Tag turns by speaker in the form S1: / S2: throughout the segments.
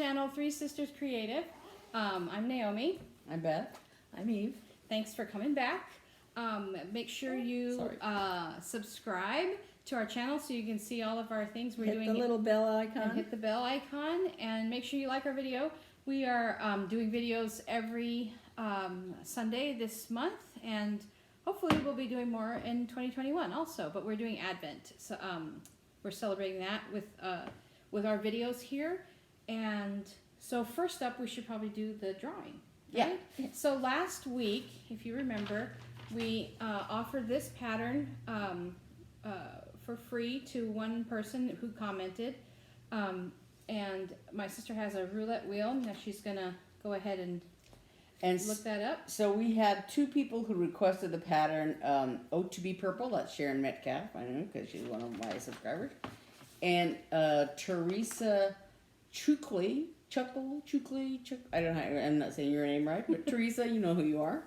S1: channel, Three Sisters Creative. I'm Naomi.
S2: I'm Beth.
S3: I'm Eve.
S1: Thanks for coming back. Make sure you subscribe to our channel so you can see all of our things we're doing.
S3: Hit the little bell
S1: And
S3: icon.
S1: hit the bell icon, and make sure you like our video. We are doing videos every Sunday this month, and hopefully we'll be doing more in 2021 also. But we're doing Advent, so we're celebrating that with our videos here. And so first up, we should probably do the drawing. Right?
S3: Yeah.
S1: So last week, if you remember, we offered this pattern for free to one person who commented. And my sister has a roulette wheel. Now she's going to go ahead and look that up.
S2: So we had two people who requested the pattern, to be Purple, that's Sharon Metcalf, I know, because she's one of my subscribers. And Teresa Chukley, I don't know, I'm not saying your name right, but Teresa, you know who you are.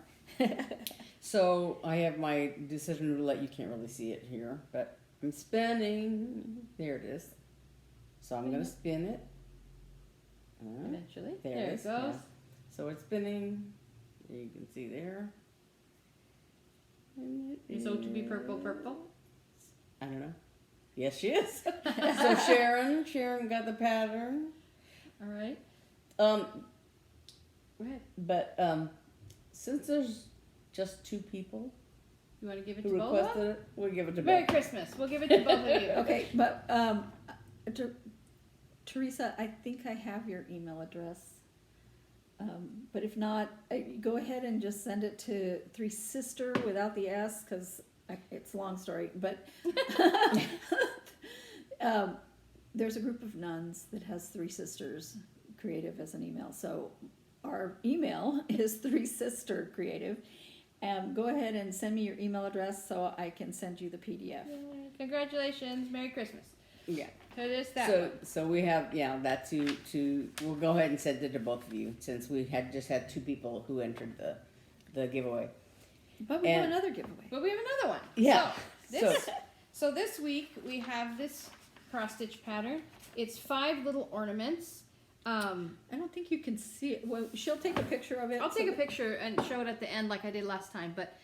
S2: So I have my decision roulette. You can't really see it here, but I'm spinning. There it is. So I'm going to spin it.
S1: Eventually.
S2: There
S1: it
S2: is,
S1: goes.
S2: yeah. So it's spinning. You can see there.
S1: Is O to be purple purple?
S2: I don't know. Yes, she is. So Sharon got the pattern.
S1: All right.
S2: Go
S1: ahead.
S2: But Since there's just two people
S1: You want to give it to
S2: who
S1: both of
S2: requested
S1: them?
S2: it, we'll give it to
S1: Merry
S2: both.
S1: Christmas. We'll give it to both of you.
S3: Okay, but Teresa, I think I have your email address. But if not, go ahead and just send it to Three Sister without the S, because it's a long story. But there's a group of nuns that has Three Sisters Creative as an email. So our email is Three Sister Creative. Go ahead and send me your email address so I can send you the PDF.
S1: Yay. Congratulations. Merry Christmas.
S2: Yeah.
S1: So it is that one.
S2: So we have that to we'll go ahead and send it to both of you since we had just had two people who entered the giveaway.
S3: But we have another giveaway.
S1: But we have another one.
S2: Yeah.
S1: So this week we have this cross stitch pattern. It's 5 little ornaments.
S3: I don't think you can see it. Well, she'll take a picture of it.
S1: I'll take a picture and show it at the end like I did last time. But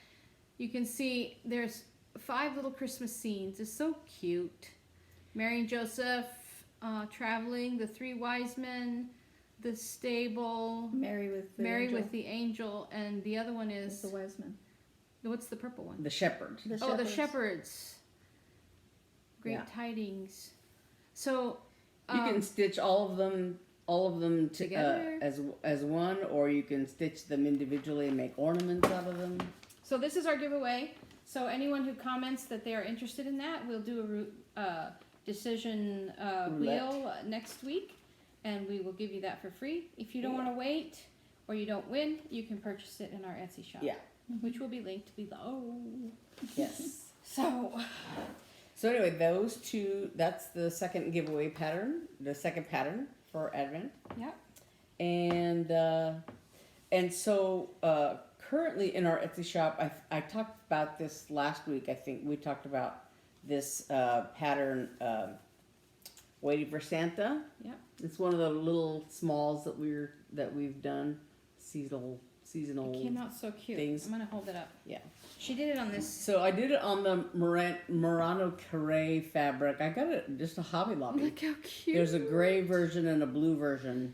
S1: you can see there's 5 little Christmas scenes. It's so cute. Mary and Joseph traveling, the 3 wise men, the stable,
S3: Mary with
S1: the angel, and the other one is
S3: the wise men.
S1: What's the purple one?
S2: The shepherd.
S1: The shepherds. Great tidings. So
S2: You can stitch all of them
S1: together
S2: as one, or you can stitch them individually and make ornaments out of them.
S1: So this is our giveaway. So anyone who comments that they are interested in that, we'll do a decision wheel next week, and we will give you that for free. If you don't want to wait or you don't win, you can purchase it in our Etsy shop.
S2: Yeah.
S1: Which will be linked below.
S2: Yes.
S1: So
S2: anyway, those two, that's the second giveaway pattern, the second pattern for Advent.
S1: Yeah.
S2: And so currently in our Etsy shop, I talked about this last week. I think we talked about this pattern, Waiting for Santa.
S1: Yeah.
S2: It's one of the little smalls that we've done, seasonal.
S1: It came out so cute.
S2: Things.
S1: I'm gonna hold it up.
S2: Yeah.
S1: She did it on this.
S2: So I did it on the Murano Carre fabric. I got it just a Hobby Lobby.
S1: Look how cute.
S2: There's a gray version and a blue version.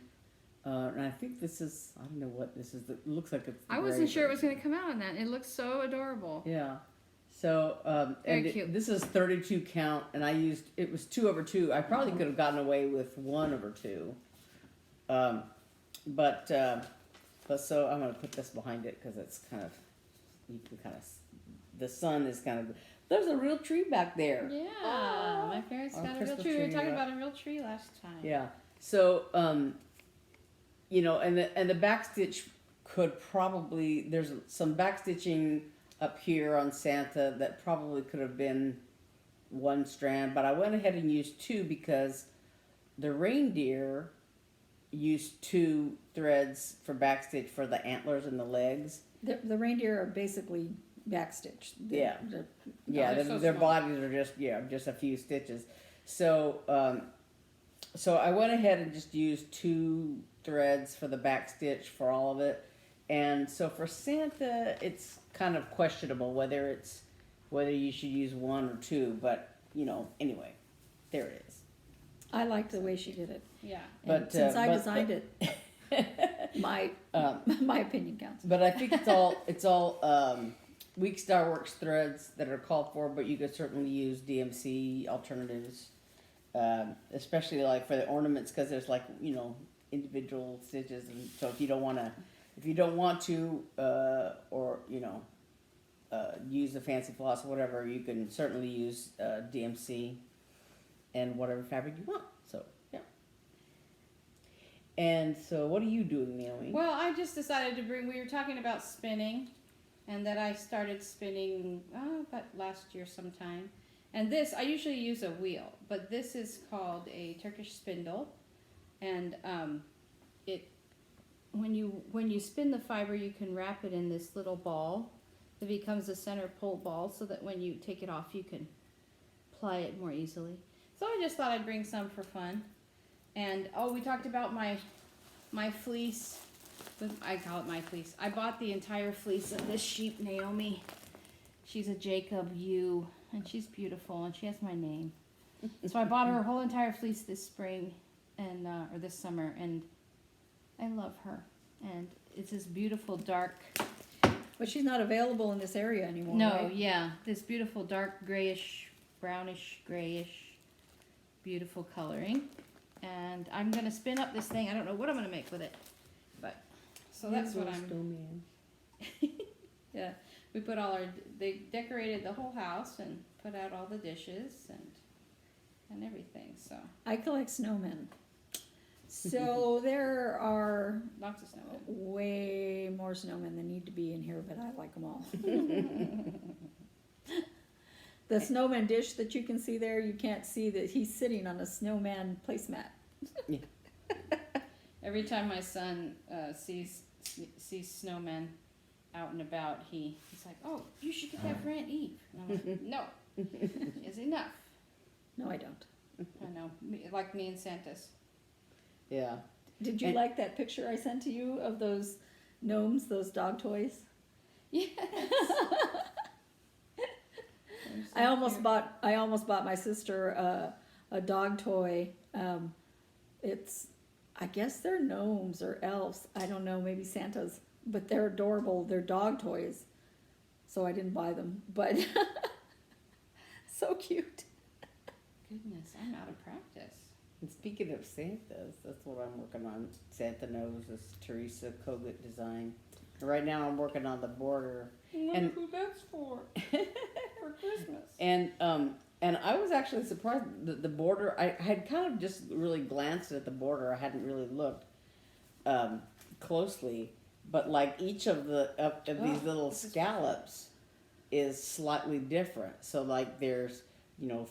S2: And I think this is, I don't know what this is. It looks like it's the
S1: I wasn't sure it was going to come out on that. It looks so adorable.
S2: Yeah. So,
S1: Very cute.
S2: This is 32 count, and it was 2/2. I probably could have gotten away with 1/2. But so I'm going to put this behind it because it's kind of, you can kind of, the sun is kind of, there's a real tree back there.
S1: Yeah. My parents got a real
S2: Christmas
S1: tree. We were
S2: tree,
S1: talking
S2: yeah.
S1: about a real tree last time.
S2: Yeah. So, and the backstitch could probably, there's some backstitching up here on Santa that probably could have been 1 strand, but I went ahead and used 2 because the reindeer used 2 threads for backstitch for the antlers and the legs.
S3: The reindeer are basically backstitched.
S2: Their
S1: so
S2: bodies are just a few stitches. So so I went ahead and just used 2 threads for the back stitch for all of it. And so for Santa, it's kind of questionable whether you should use 1 or 2, but anyway, there it is.
S3: I like the way she did it.
S1: Yeah.
S3: And
S2: But,
S3: since I
S2: but-
S3: designed it, my my opinion counts.
S2: But I think it's all Week Star Works threads that are called for, but you could certainly use DMC alternatives, especially like for the ornaments, because there's like individual stitches, and so if you don't want to or use the fancy floss or whatever, you can certainly use DMC and whatever fabric you want. So yeah. And so, what are you doing, Naomi?
S1: Well, I just decided to bring. We were talking about spinning, and that I started spinning about last year sometime. And this, I usually use a wheel, but this is called a Turkish spindle, and when you spin the fiber, you can wrap it in this little ball. It becomes a center pull ball, so that when you take it off, you can ply it more easily. So I just thought I'd bring some for fun. And we talked about my fleece. I call it my fleece. I bought the entire fleece of this sheep, Naomi. She's a Jacob ewe, and she's beautiful, and she has my name. So I bought her whole entire fleece this spring, and or this summer, and I love her. And it's this beautiful dark.
S3: But she's not available in this area anymore.
S1: No,
S3: right?
S1: yeah, this beautiful dark grayish, brownish, grayish, beautiful coloring. And I'm gonna spin up this thing. I don't know what I'm gonna make with it, but so that's what I'm.
S2: Snowman.
S1: Yeah, we put they decorated the whole house and put out all the dishes and everything. So
S3: I collect snowmen. So there are
S1: lots of snowmen.
S3: way more snowmen than need to be in here, but I like them all. The snowman dish that you can see there, you can't see that he's sitting on a snowman placemat.
S1: Every time my son sees snowmen out and about, he's like, "Oh, you should get that for Aunt Eve." And I'm like, "No, is enough."
S3: No, I don't.
S1: I know, like me and Santa's.
S2: Yeah.
S3: Did you
S2: And-
S3: like that picture I sent to you of those gnomes, those dog toys?
S1: Yes.
S3: I almost bought my sister a dog toy. I guess they're gnomes or elves. I don't know, maybe Santa's, but they're adorable. They're dog toys, so I didn't buy them. But so cute.
S1: Goodness, I'm out of practice.
S2: And speaking of Santas, that's what I'm working on. Santa knows this Teresa Kogut design. And right now I'm working on the border. And-
S1: who that's for. For Christmas.
S2: And I was actually surprised that the border, I had kind of just really glanced at the border. I hadn't really looked closely, but like each of these little scallops is slightly different. So like there's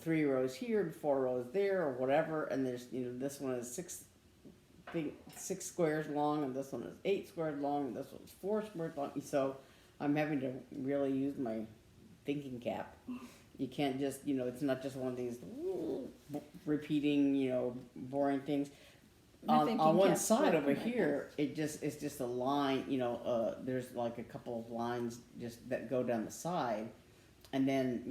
S2: 3 rows here and 4 rows there or whatever, and there's this one is 6 squares long, and this one is 8 squares long, and this one's 4 squares long. So I'm having to really use my thinking cap. You can't just, it's not just one of these repeating, boring things. On one side over here, it's just a line, there's like a couple of lines just that go down the side, and then,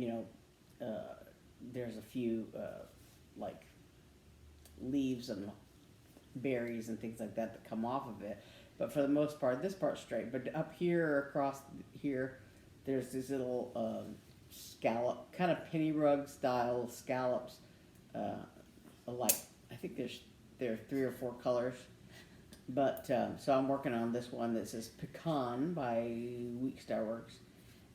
S2: there's a few, like leaves and berries and things like that come off of it. But for the most part, this part's straight. But up here, across here, there's these little scallop, kind of penny rug style scallops. Like I think there are 3 or 4 colors. But so I'm working on this one that says Pecan by Week Star Works.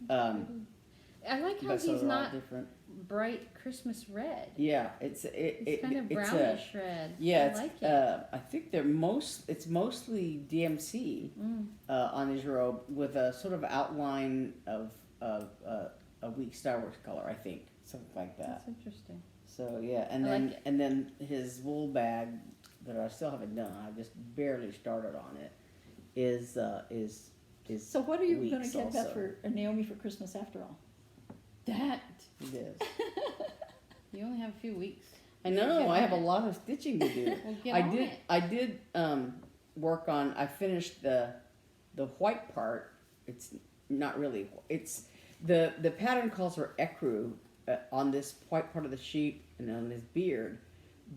S1: I like how
S2: But so
S1: he's
S2: they're all
S1: not
S2: different.
S1: bright Christmas red.
S2: Yeah, it's
S1: Kind of
S2: it's
S1: brownish red.
S2: Yeah,
S1: I like it.
S2: I think it's mostly DMC on his robe with a sort of outline of a Week Star Wars color, I think, something like that.
S1: That's interesting.
S2: So yeah, and
S1: I
S2: then
S1: like it.
S2: and then his wool bag that I still haven't done. I just barely started on it. Is
S3: So what are you going to
S2: Weeks
S3: get Beth
S2: also.
S3: for Naomi for Christmas after all?
S1: That
S2: It is.
S1: you only have a few weeks.
S2: I know, I have a lot of stitching to do.
S1: Well, get on it.
S2: I did work on. I finished the white part. It's not really. It's the pattern calls for ecru on this white part of the sheep and on his beard,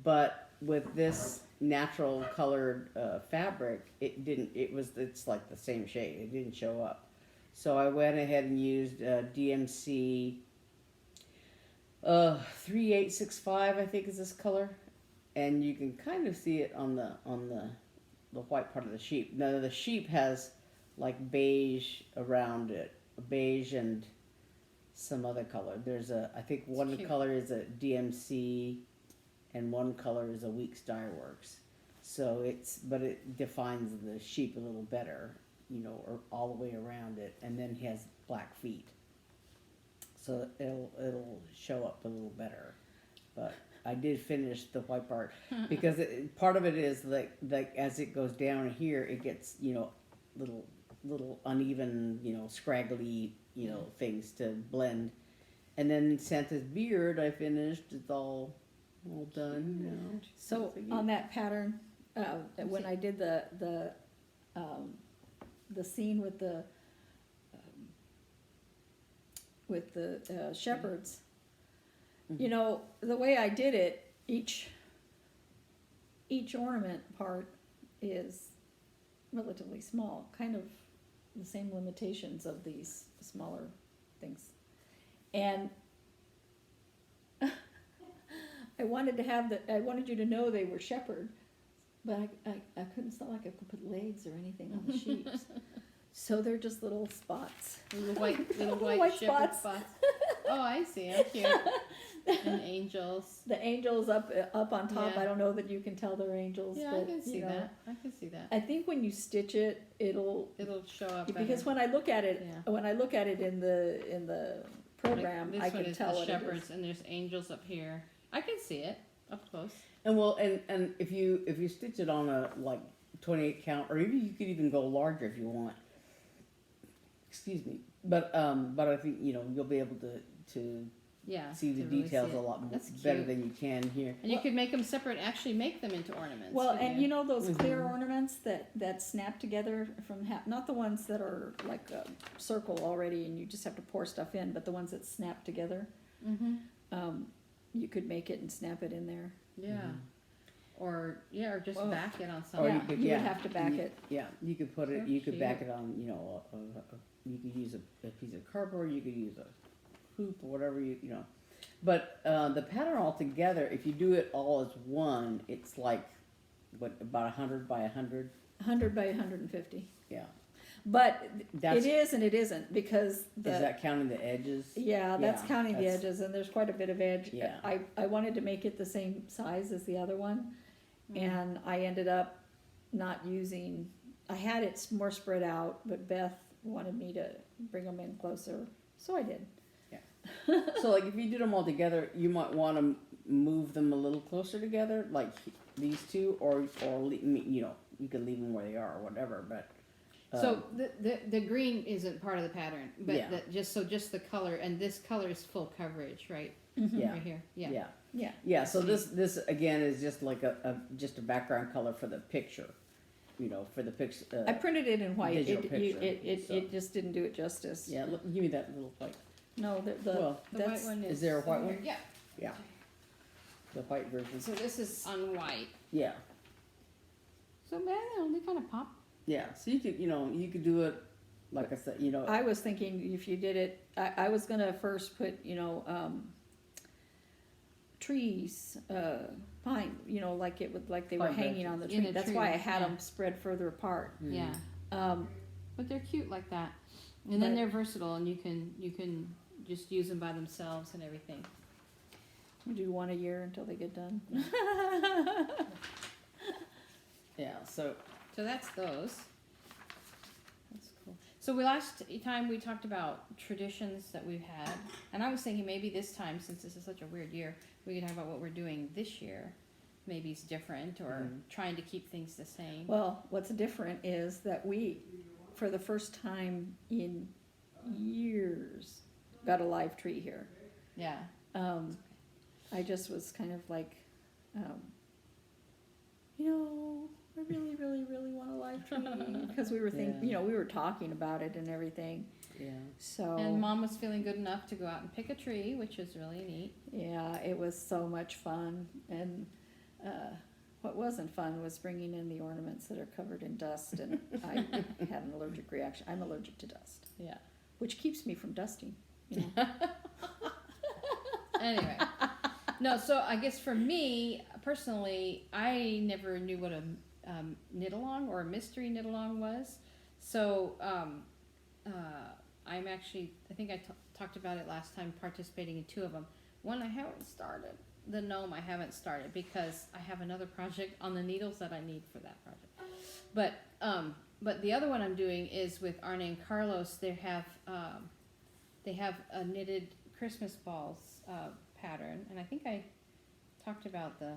S2: but with this natural colored fabric, it didn't. It's like the same shade. It didn't show up. So I went ahead and used DMC 3865, I think is this color, and you can kind of see it on the white part of the sheep. Now the sheep has like beige around it, beige and some other color. There's I think one
S1: cute.
S2: color is a DMC, and one color is a Weeks Dye Works. So but it defines the sheep a little better, or all the way around it, and then he has black feet. So it'll show up a little better, but I did finish the white part because part of it is like as it goes down here, it gets little uneven, scraggly, things to blend, and then Santa's beard I finished. It's all done.
S3: So on that pattern, when I did the scene with the shepherds, the way I did it, each ornament part is relatively small, kind of the same limitations of these smaller things. And I wanted you to know they were shepherd, but I couldn't. It's not like I could put legs or anything on the sheeps. So they're just little spots.
S1: Little white
S3: White
S1: shepherd
S3: spots.
S1: Oh, I see. How cute. And angels.
S3: The angels up on top.
S1: Yeah.
S3: I don't know that you can tell they're angels.
S1: Yeah,
S3: but,
S1: I can see that. I can see that.
S3: I think when you stitch it, it'll
S1: show up better.
S3: because when I look at it,
S1: Yeah.
S3: in the program,
S1: Like,
S3: I
S1: this one
S3: can
S1: is
S3: tell
S1: the
S3: what it
S1: shepherds,
S3: is.
S1: and there's angels up here. I can see it up close.
S2: And and if you stitch it on a like 28 count, or even you could even go larger if you want. Excuse me, but I think you'll be able to
S1: Yeah.
S2: see the
S1: to really
S2: details
S1: see
S2: a
S1: it.
S2: lot
S1: That's
S2: better
S1: cute.
S2: than you can here.
S1: And you could make them separate. Actually, make them into ornaments.
S3: Well,
S1: couldn't
S3: and those
S2: Mhm.
S3: clear ornaments that snap together from not the ones that are like a circle already and you just have to pour stuff in, but the ones that snap together.
S1: Mm-hmm.
S3: You could make it and snap it in there.
S1: Yeah.
S2: Mhm.
S1: Or just
S3: Whoa.
S1: back it on
S2: Or
S1: something.
S3: Yeah,
S2: you could,
S3: you would have to back it.
S2: Yeah, you could put it.
S1: So
S2: You could back
S1: cute.
S2: it on. You could use a piece of cardboard. You could use a hoop or whatever But the pattern altogether, if you do it all as one, it's like about 100 by 100.
S3: 100 by 150.
S2: Yeah.
S3: But
S2: That's,
S3: it is and it isn't because
S2: is that counting the edges?
S3: yeah, that's
S2: Yeah,
S3: counting the
S2: that's-
S3: edges, and there's quite a bit of edge.
S2: Yeah.
S3: I wanted to make it the same size as the other one, and I ended up not using. I had it more spread out, but Beth wanted me to bring them in closer, so I did.
S2: So like if you did them all together, you might want to move them a little closer together, like these two, or you can leave them where they are or whatever. But
S1: So the green isn't part of the pattern, but
S2: Yeah.
S1: just the color, and this color is full coverage, right?
S2: Yeah.
S1: Right here. Yeah.
S2: yeah.
S3: Yeah.
S2: Yeah, so this again is just like just a background color for the picture, for the picture.
S3: I printed it in white.
S2: digital picture, so.
S3: It just didn't do it justice.
S2: Yeah, look, give me that little white.
S3: No,
S2: Well,
S1: The white
S3: that's
S1: one
S2: is there a white
S1: over
S2: one?
S1: here. Yeah.
S2: Yeah, the white version.
S1: So this is on white.
S2: Yeah,
S1: So man, they kind of pop.
S2: yeah. So you could do it, like I said,
S3: I was thinking if you did it, I was gonna first put trees, pine, like they were
S2: Pine
S3: hanging on the
S1: branches. In
S3: tree.
S1: a
S3: That's
S1: tree,
S3: why I had
S1: yeah.
S3: them spread further apart.
S1: Yeah.
S3: Um,
S1: But they're cute like that, and then
S3: But-
S1: they're versatile, and you can just use them by themselves and everything.
S3: we do one a year until they get done.
S2: Yeah. So
S1: So that's those. That's cool. So last time we talked about traditions that we've had, and I was thinking maybe this time, since this is such a weird year, we could talk about what we're doing this year. Maybe it's different, or trying to keep things the same.
S3: Well, what's different is that we, for the first time in years, got a live tree here.
S1: Yeah.
S3: I just was kind of like, you know, I really, really, really want a live tree, because we were thinking,
S2: Yeah.
S3: you know, we were talking about it and everything.
S2: Yeah.
S3: So
S1: And Mom was feeling good enough to go out and pick a tree, which is really neat.
S3: yeah, it was so much fun. And what wasn't fun was bringing in the ornaments that are covered in dust, and I had an allergic reaction. I'm allergic to dust,
S1: Yeah.
S3: which keeps me from dusting. You know?
S1: Anyway, no. So I guess for me personally, I never knew what a knit along or a mystery knit along was. So I'm actually, I think I talked about it last time, participating in 2 of them. One I haven't started. The gnome I haven't started because I have another project on the needles that I need for that project. But the other one I'm doing is with Arne and Carlos. They have a knitted Christmas balls pattern, and I think I talked about the.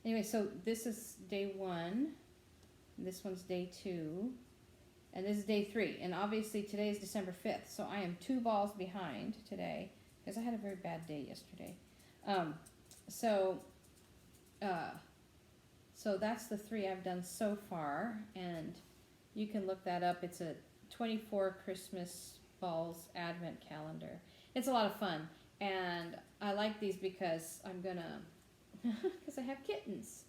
S1: Anyway, so this is day 1. This one's day 2. And this is day 3. And obviously today is December 5th. So I am 2 balls behind today because I had a very bad day yesterday. So that's the 3 I've done so far. And you can look that up. It's a 24 Christmas balls advent calendar. It's a lot of fun. And I like these because I'm going to, because I have kittens.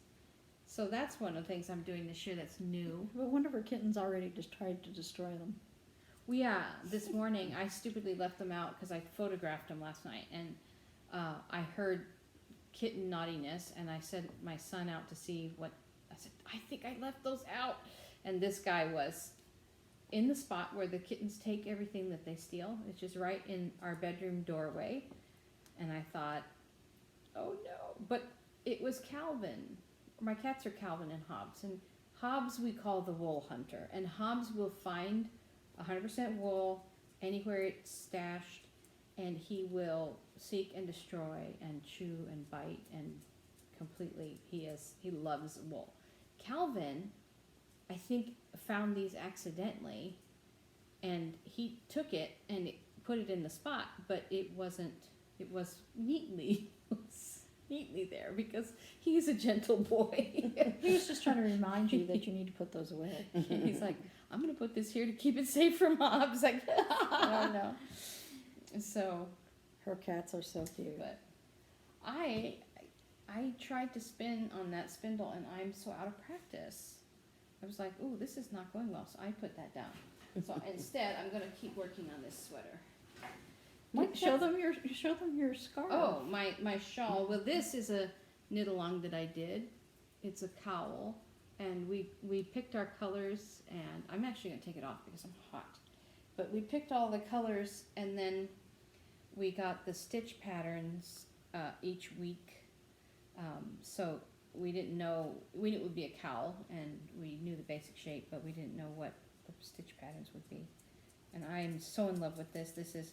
S1: So that's one of the things I'm doing this year that's new.
S3: But one of her kittens already just tried to destroy them.
S1: Well, yeah, this morning I stupidly left them out because I photographed them last night, and I heard kitten naughtiness, and I sent my son out to see what. I said, I think I left those out, and this guy was in the spot where the kittens take everything that they steal. It's just right in our bedroom doorway, and I thought, oh no, but it was Calvin. My cats are Calvin and Hobbs, and Hobbs we call the wool hunter, and Hobbs will find 100% wool anywhere it's stashed, and he will seek and destroy and chew and bite and completely, he loves wool. Calvin, I think, found these accidentally, and he took it and put it in the spot, but it was neatly there because he's a gentle boy.
S3: He was just trying to remind you that you need to put those away.
S1: He's like, I'm gonna put this here to keep it safe from Hobbs. Like,
S3: I know.
S1: So,
S3: Her cats are so cute.
S1: but I tried to spin on that spindle and I'm so out of practice. I was like, oh, this is not going well, so I put that down. So instead, I'm gonna keep working on this sweater.
S3: Mike, show them your scarf.
S1: Oh, my shawl. Well, this is a knit along that I did. It's a cowl, and we picked our colors, and I'm actually gonna take it off because I'm hot. But we picked all the colors, and then we got the stitch patterns each week. So we didn't know, we knew it would be a cowl, and we knew the basic shape, but we didn't know what the stitch patterns would be. And I am so in love with this. This is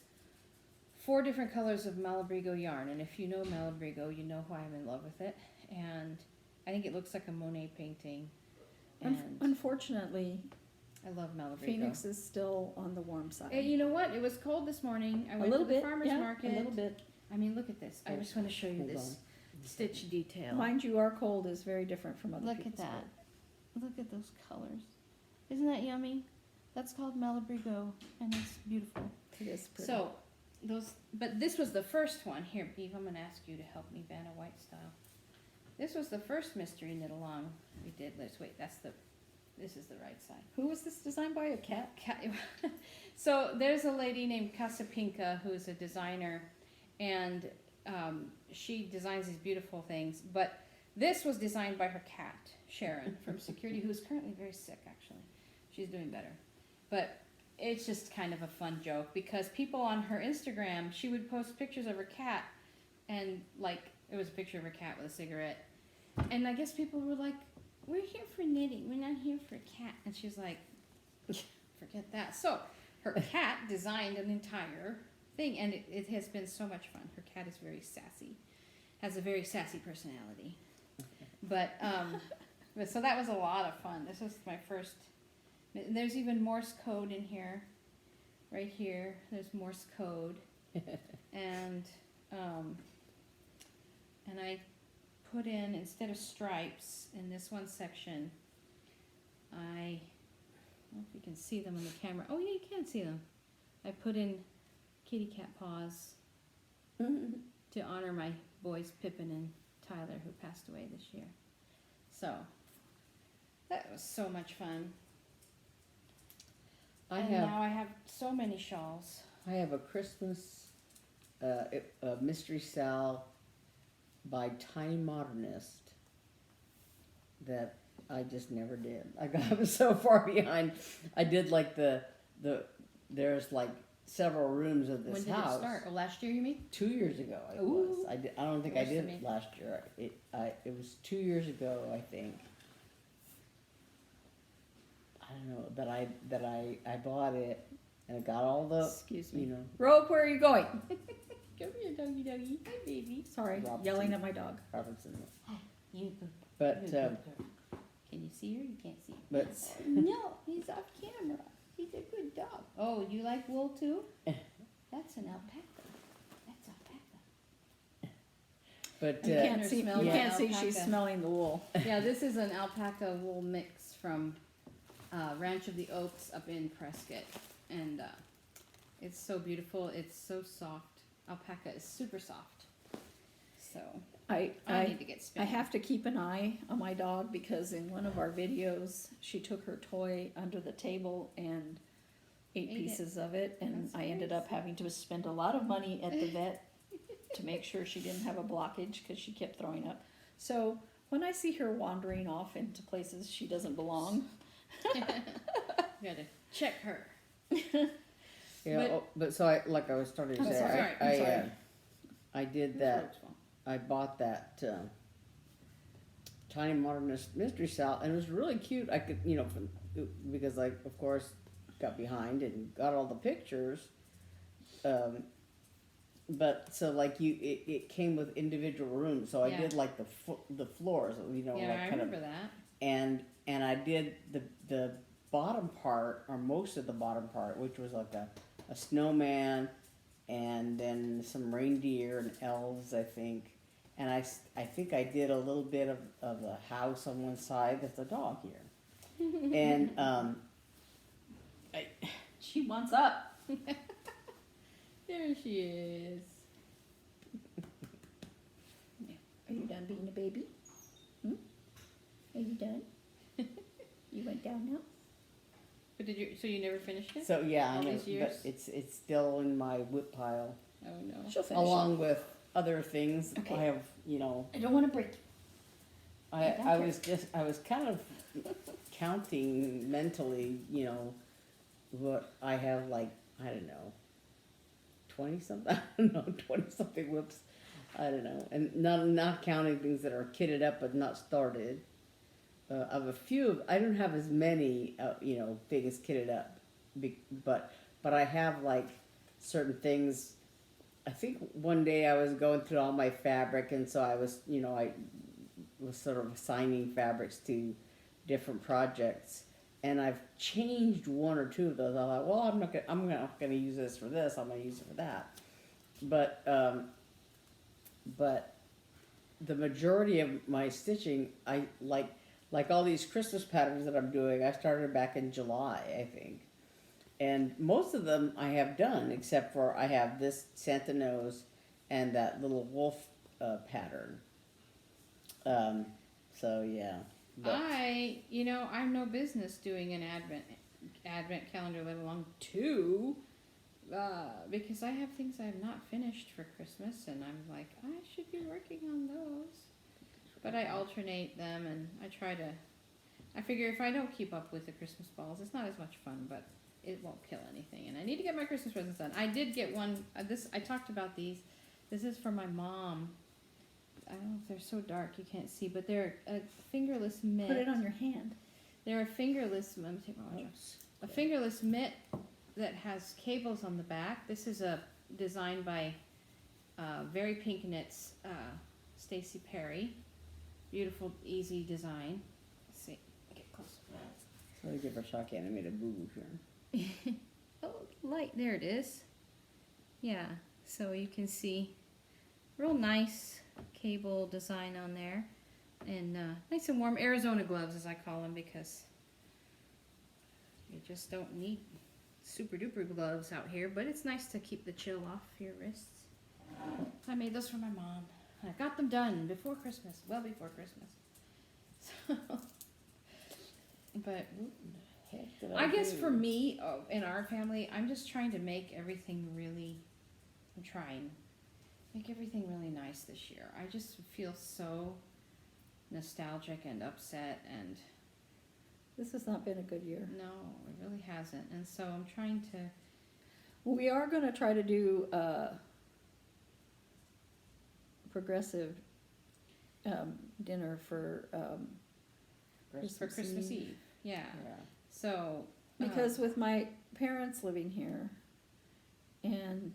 S1: 4 different colors of Malabrigo yarn, and if you know Malabrigo, you know why I'm in love with it. And I think it looks like a Monet painting, and
S3: Unfortunately,
S1: I love Malabrigo.
S3: Phoenix is still on the warm side.
S1: And you know what? It was cold this morning. I
S3: A
S1: went
S3: little
S1: to the
S3: bit,
S1: farmer's
S3: yeah,
S1: market.
S3: a little bit.
S1: I mean, look at this. I just want to show you
S2: Hold
S1: this stitch detail.
S3: Mind you, our cold is very different from other
S1: Look at
S3: people's
S1: that.
S3: cold.
S1: Look at those colors. Isn't that yummy? That's called Malabrigo, and it's beautiful.
S3: It is pretty.
S1: So, but this was the first one. Here, Eve, I'm going to ask you to help me, Vanna White style. This was the first mystery knit along we did. Let's wait, this is the right side.
S3: Who was this designed by? A cat?
S1: So there's a lady named Casapinka who's a designer, and she designs these beautiful things. But this was designed by her cat, Sharon, from Security, who's currently very sick, actually. She's doing better. But it's just kind of a fun joke because people on her Instagram, she would post pictures of her cat, and like it was a picture of her cat with a cigarette. And I guess people were like, we're here for knitting, we're not here for a cat. And she's like, forget that. So her cat designed an entire thing, and it has been so much fun. Her cat is very sassy, has a very sassy personality. But so that was a lot of fun. This was my first. There's even Morse code in here. Right here, there's Morse code, and I put in, instead of stripes in this one section, I don't know if you can see them on the camera. Oh yeah, you can see them. I put in kitty cat paws to honor my boys Pippin and Tyler, who passed away this year. So that was so much fun. Now I have so many shawls.
S2: I have a Christmas a mystery Sal by Tiny Modernist that I just never did. I was so far behind. I did like there's like several rooms of this
S1: When did
S2: house.
S1: it start? Oh, last year you mean?
S2: 2 years ago I
S1: Ooh.
S2: was. I don't think I
S1: Worse than
S2: did
S1: me.
S2: last year. It was 2 years ago I think. I don't know that I bought it and I got all the
S3: Excuse me.
S2: you know
S3: Rope, where are you going?
S1: Come here, doggy doggy. Hi, baby.
S3: Sorry,
S2: Robson.
S3: yelling at my dog.
S2: Robertson.
S1: You good.
S2: But
S1: Good girl. Can you see her? You can't see her.
S2: but
S1: No, he's off camera. He's a good dog. Oh, you like wool too? That's an alpaca. That's alpaca.
S2: but
S3: You can't
S1: Her
S3: see.
S1: smell
S3: You
S1: like
S3: can't see. She's
S1: alpaca.
S3: smelling the wool.
S1: Yeah, this is an alpaca wool mix from Ranch of the Oaks up in Prescott, and it's so beautiful. It's so soft. Alpaca is super soft. So I need to get
S3: I
S1: spinning.
S3: have to keep an eye on my dog because in one of our videos, she took her toy under the table and ate
S1: Ate it.
S3: pieces of it, and
S1: That's
S3: I ended
S1: nice.
S3: up having to spend a lot of money at the vet to make sure she didn't have a blockage because she kept throwing up. So when I see her wandering off into places she doesn't belong,
S1: Gotta check her.
S2: yeah. But so I like I was starting to
S3: I'm
S2: say
S3: sorry, I'm
S2: I
S3: sorry.
S2: I did that. I bought that Tiny Modernist mystery Sal, and it was really cute. I could, because I, of course, got behind and got all the pictures. But so like it came with individual rooms. So I
S1: Yeah.
S2: did like the floors,
S1: Yeah,
S2: like
S1: I
S2: kind
S1: remember
S2: of,
S1: that.
S2: and I did the bottom part or most of the bottom part, which was like a snowman, and then some reindeer and elves, I think. And I think I did a little bit of a house on one side. There's a dog here. And
S3: she wants up.
S1: There she is.
S3: Are you done being a baby? Are you done? You went down now?
S1: But so you never finished it?
S2: so yeah, I
S1: All
S2: know,
S1: these years?
S2: but it's still in my whip pile,
S1: Oh no.
S3: She'll finish
S2: along with other things.
S3: Okay.
S2: I have,
S3: it. I don't want to break you. Yeah,
S2: I
S3: don't
S2: was kind of counting mentally, what I have, like, I don't know, 20 something, I don't know, 20 something whips, I don't know, and not counting things that are kitted up but not started. Of a few, I don't have as many, things kitted up, but I have like certain things. I think one day I was going through all my fabric, and so I was, I was sort of assigning fabrics to different projects, and I've changed one or two of those. I thought, well, I'm not gonna use this for this. I'm gonna use it for that. But the majority of my stitching, I like all these Christmas patterns that I'm doing. I started back in July, I think. And most of them I have done, except for I have this Santa nose and that little wolf pattern. So yeah. But
S1: I'm no business doing an advent calendar, let alone two, because I have things I have not finished for Christmas, and I'm like, I should be working on those. But I alternate them, and I figure if I don't keep up with the Christmas balls, it's not as much fun, but it won't kill anything. And I need to get my Christmas presents done. I did get one, I talked about these. This is for my mom. I don't know if they're so dark you can't see, but they're a fingerless mitt.
S3: Put it on your hand.
S1: They're a fingerless, let me take my watch off. A fingerless mitt that has cables on the back. This is a design by Very Pink Knits, Stacy Perry. Beautiful, easy design. Let's see, get close.
S2: so I give her a shock animated boo here.
S1: Oh, light, there it is. Yeah, so you can see, real nice cable design on there. And nice and warm Arizona gloves, as I call them, because you just don't need super duper gloves out here. But it's nice to keep the chill off your wrists. I made those for my mom. I got them done before Christmas, well before Christmas. So, but
S2: Heck did
S1: I guess
S2: do?
S1: for me, in our family, I'm just trying to make everything really, make everything really nice this year. I just feel so nostalgic and upset, and
S3: This has not been a good year.
S1: no, it really hasn't. And so I'm trying to,
S3: We are gonna try to do progressive dinner for
S1: for Christmas Eve. Yeah.
S2: Yeah.
S1: So,
S3: because with my parents living here and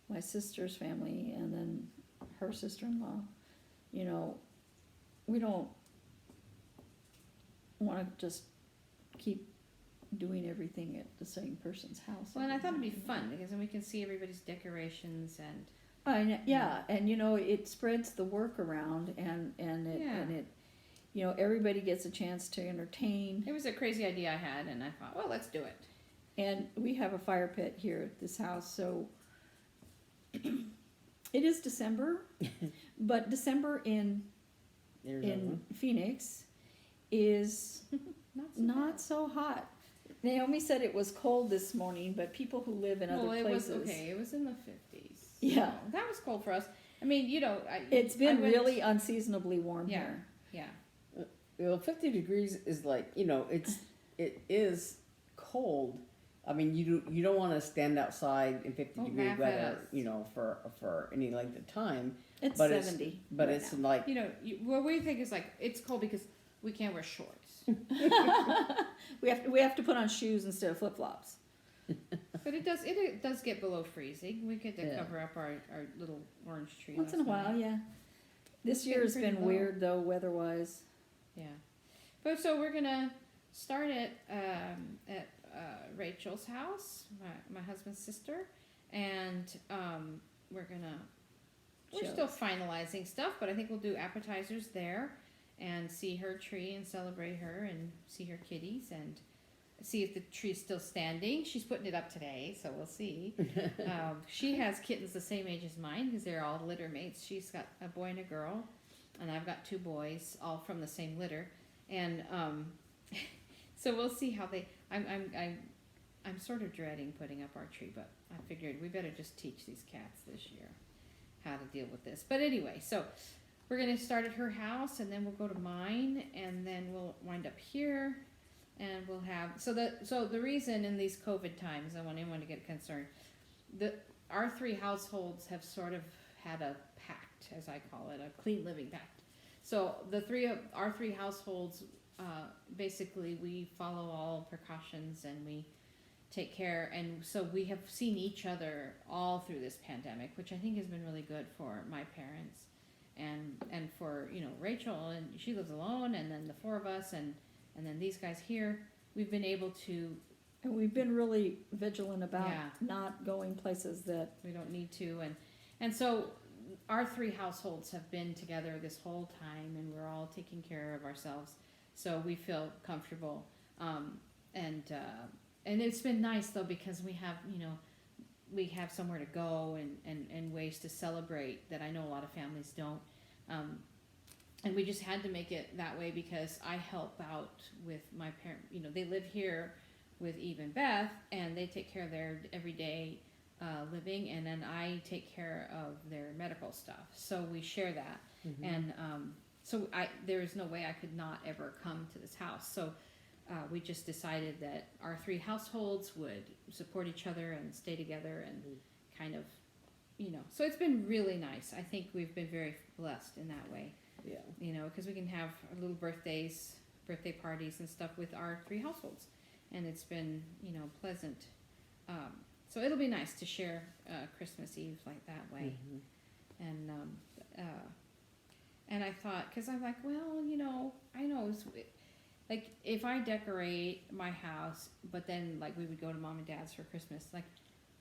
S3: my sister's family and then her sister-in-law, you know, we don't want to just keep doing everything at the same person's house.
S1: well, and I thought it'd be fun because then we can see everybody's decorations and
S3: Yeah, and you know, it spreads the work around and it, you know, everybody gets a chance to entertain.
S1: it was a crazy idea I had, and I thought, well, let's do it.
S3: And we have a fire pit here at this house, so it is December, but December in Phoenix is not so hot. Naomi said it was cold this morning, but people who live in other places.
S1: It was okay. It was in the 50s.
S3: Yeah.
S1: So that was cold for us. I mean, you know,
S3: It's been really unseasonably warm
S1: Yeah.
S3: here.
S1: Yeah.
S2: Well, 50 degrees is like, you know, it is cold. I mean, you don't want to stand outside in 50-degree
S1: laugh at
S2: weather,
S1: us.
S2: you know, for any length of time.
S3: It's
S2: But
S3: 70.
S2: But
S3: right
S2: it's
S3: now.
S2: like,
S1: You know, what we think is like it's cold because we can't wear shorts.
S3: we have to put on shoes instead of flip flops.
S1: But it does get below freezing. We get to
S2: Yeah.
S1: cover up our little orange tree.
S3: Once in a
S1: last
S3: while,
S1: night.
S3: yeah. This
S1: It's
S3: year
S1: getting
S3: has
S1: pretty
S3: been
S1: low.
S3: weird though, weather-wise.
S1: Yeah. But so we're gonna start at Rachel's house, my husband's sister, and we're
S3: Shows.
S1: still finalizing stuff, but I think we'll do appetizers there and see her tree and celebrate her and see her kitties and see if the tree's still standing. She's putting it up today, so we'll see. She has kittens the same age as mine because they're all litter mates. She's got a boy and a girl, and I've got two boys, all from the same litter. And so we'll see how they. I'm sort of dreading putting up our tree, but I figured we better just teach these cats this year how to deal with this. But anyway, so we're gonna start at her house, and then we'll go to mine, and then we'll wind up here, and we'll have. So the reason in these COVID times, I want anyone to get concerned. Our three households have sort of had a pact, as I call it, a clean living pact. So our three households, basically we follow all precautions and we take care, and so we have seen each other all through this pandemic, which I think has been really good for my parents and for, you know, Rachel, and she lives alone, and then the four of us and then these guys here, we've been able to.
S3: And we've been really vigilant about
S1: Yeah.
S3: not going places that
S1: We don't need to, and so our three households have been together this whole time, and we're all taking care of ourselves, so we feel comfortable. And it's been nice though, because we have somewhere to go and ways to celebrate that I know a lot of families don't. And we just had to make it that way because I help out with my parents. You know, they live here with Eve and Beth, and they take care of their everyday living, and then I take care of their medical stuff. So we share that, and so there is no way I could not ever come to this house. So we just decided that our three households would support each other and stay together and kind of, you know. So it's been really nice. I think we've been very blessed in that way.
S2: Yeah.
S1: You know, because we can have our little birthday parties and stuff with our three households, and it's been, you know, pleasant. So it'll be nice to share Christmas Eve like that way. And I thought, because I'm like, well, you know, I know like if I decorate my house, but then like we would go to mom and dad's for Christmas, like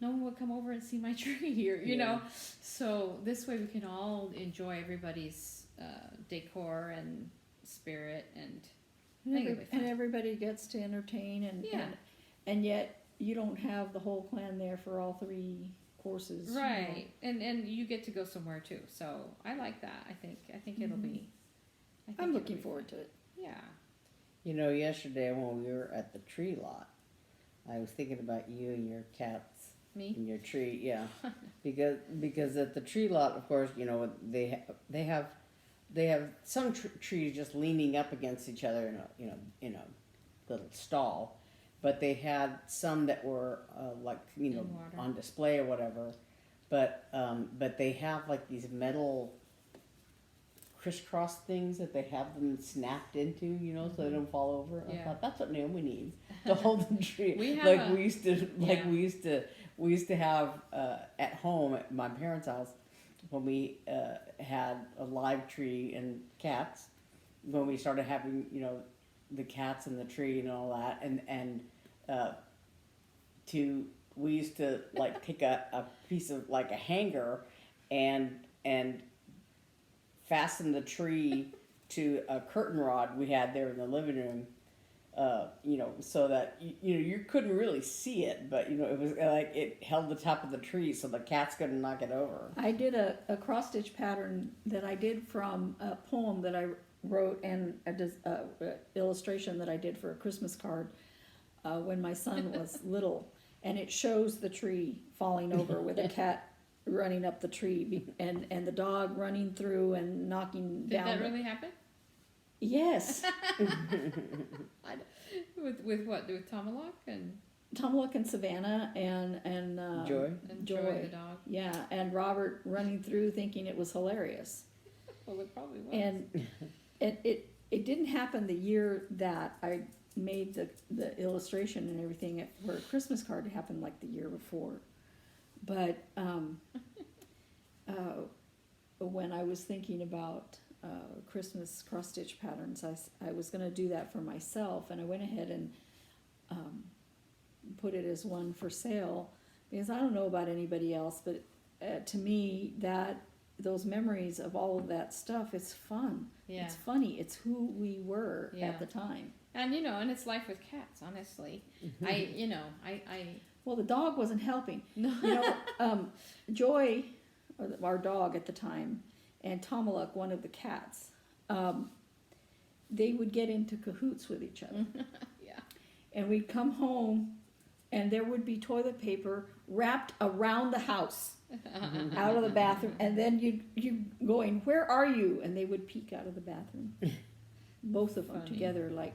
S1: no one would come over and see my tree here, you know. So this way we can all enjoy everybody's decor and spirit, and I think it'll be fun.
S3: And everybody gets to entertain, and
S1: Yeah.
S3: and yet you don't have the whole clan there for all 3 courses, you know.
S1: Right, and you get to go somewhere too. So I like that. I think it'll be. I think
S3: I'm
S1: it'll
S3: looking
S1: be
S3: forward
S1: fun.
S3: to it.
S1: Yeah.
S2: You know, yesterday when we were at the tree lot, I was thinking about you and your cats
S1: Me.
S2: and your tree. Yeah, because at the tree lot, of course, you know they have some trees just leaning up against each other in a little stall, but they had some that were like
S1: In water.
S2: on display or whatever, but they have like these metal crisscross things that they have them snapped into, so they don't fall over. I
S1: Yeah.
S2: thought that's what Naomi needs to hold the tree.
S1: We have
S2: like
S1: a-
S2: we used to,
S1: yeah.
S2: we used to have at home at my parents' house when we had a live tree and cats. When we started having, the cats and the tree and all that, and we used to like take a piece of like a hanger and fasten the tree to a curtain rod we had there in the living room, so that you couldn't really see it, but it was like it held the top of the tree so the cats couldn't knock it over.
S3: I did a cross stitch pattern that I did from a poem that I wrote, and a illustration that I did for a Christmas card when my son was little, and it shows the tree falling over with a cat running up the tree and the dog running through and knocking
S1: Did
S3: down.
S1: that really happen?
S3: Yes.
S1: With what? With Tomalak and
S3: Tomlock and Savannah and
S2: Joy.
S1: Joy the dog.
S3: Yeah, and Robert running through thinking it was hilarious.
S1: Well, it probably was.
S3: And it didn't happen the year that I made the illustration and everything for a Christmas card. It happened like the year before. But when I was thinking about Christmas cross stitch patterns, I was going to do that for myself, and I went ahead and put it as one for sale, because I don't know about anybody else, but to me those memories of all of that stuff, it's fun.
S1: Yeah.
S3: It's funny. It's who we were
S1: Yeah.
S3: at the time.
S1: And and it's life with cats. Honestly, I
S3: Well, the dog wasn't helping.
S1: no.
S3: Joy, our dog at the time, and Tomalak, one of the cats, they would get into cahoots with each other.
S1: Yeah.
S3: And we'd come home, and there would be toilet paper wrapped around the house, out of the bathroom, and then you going, "Where are you?" And they would peek out of the bathroom, both of them
S1: Funny.
S3: together, like.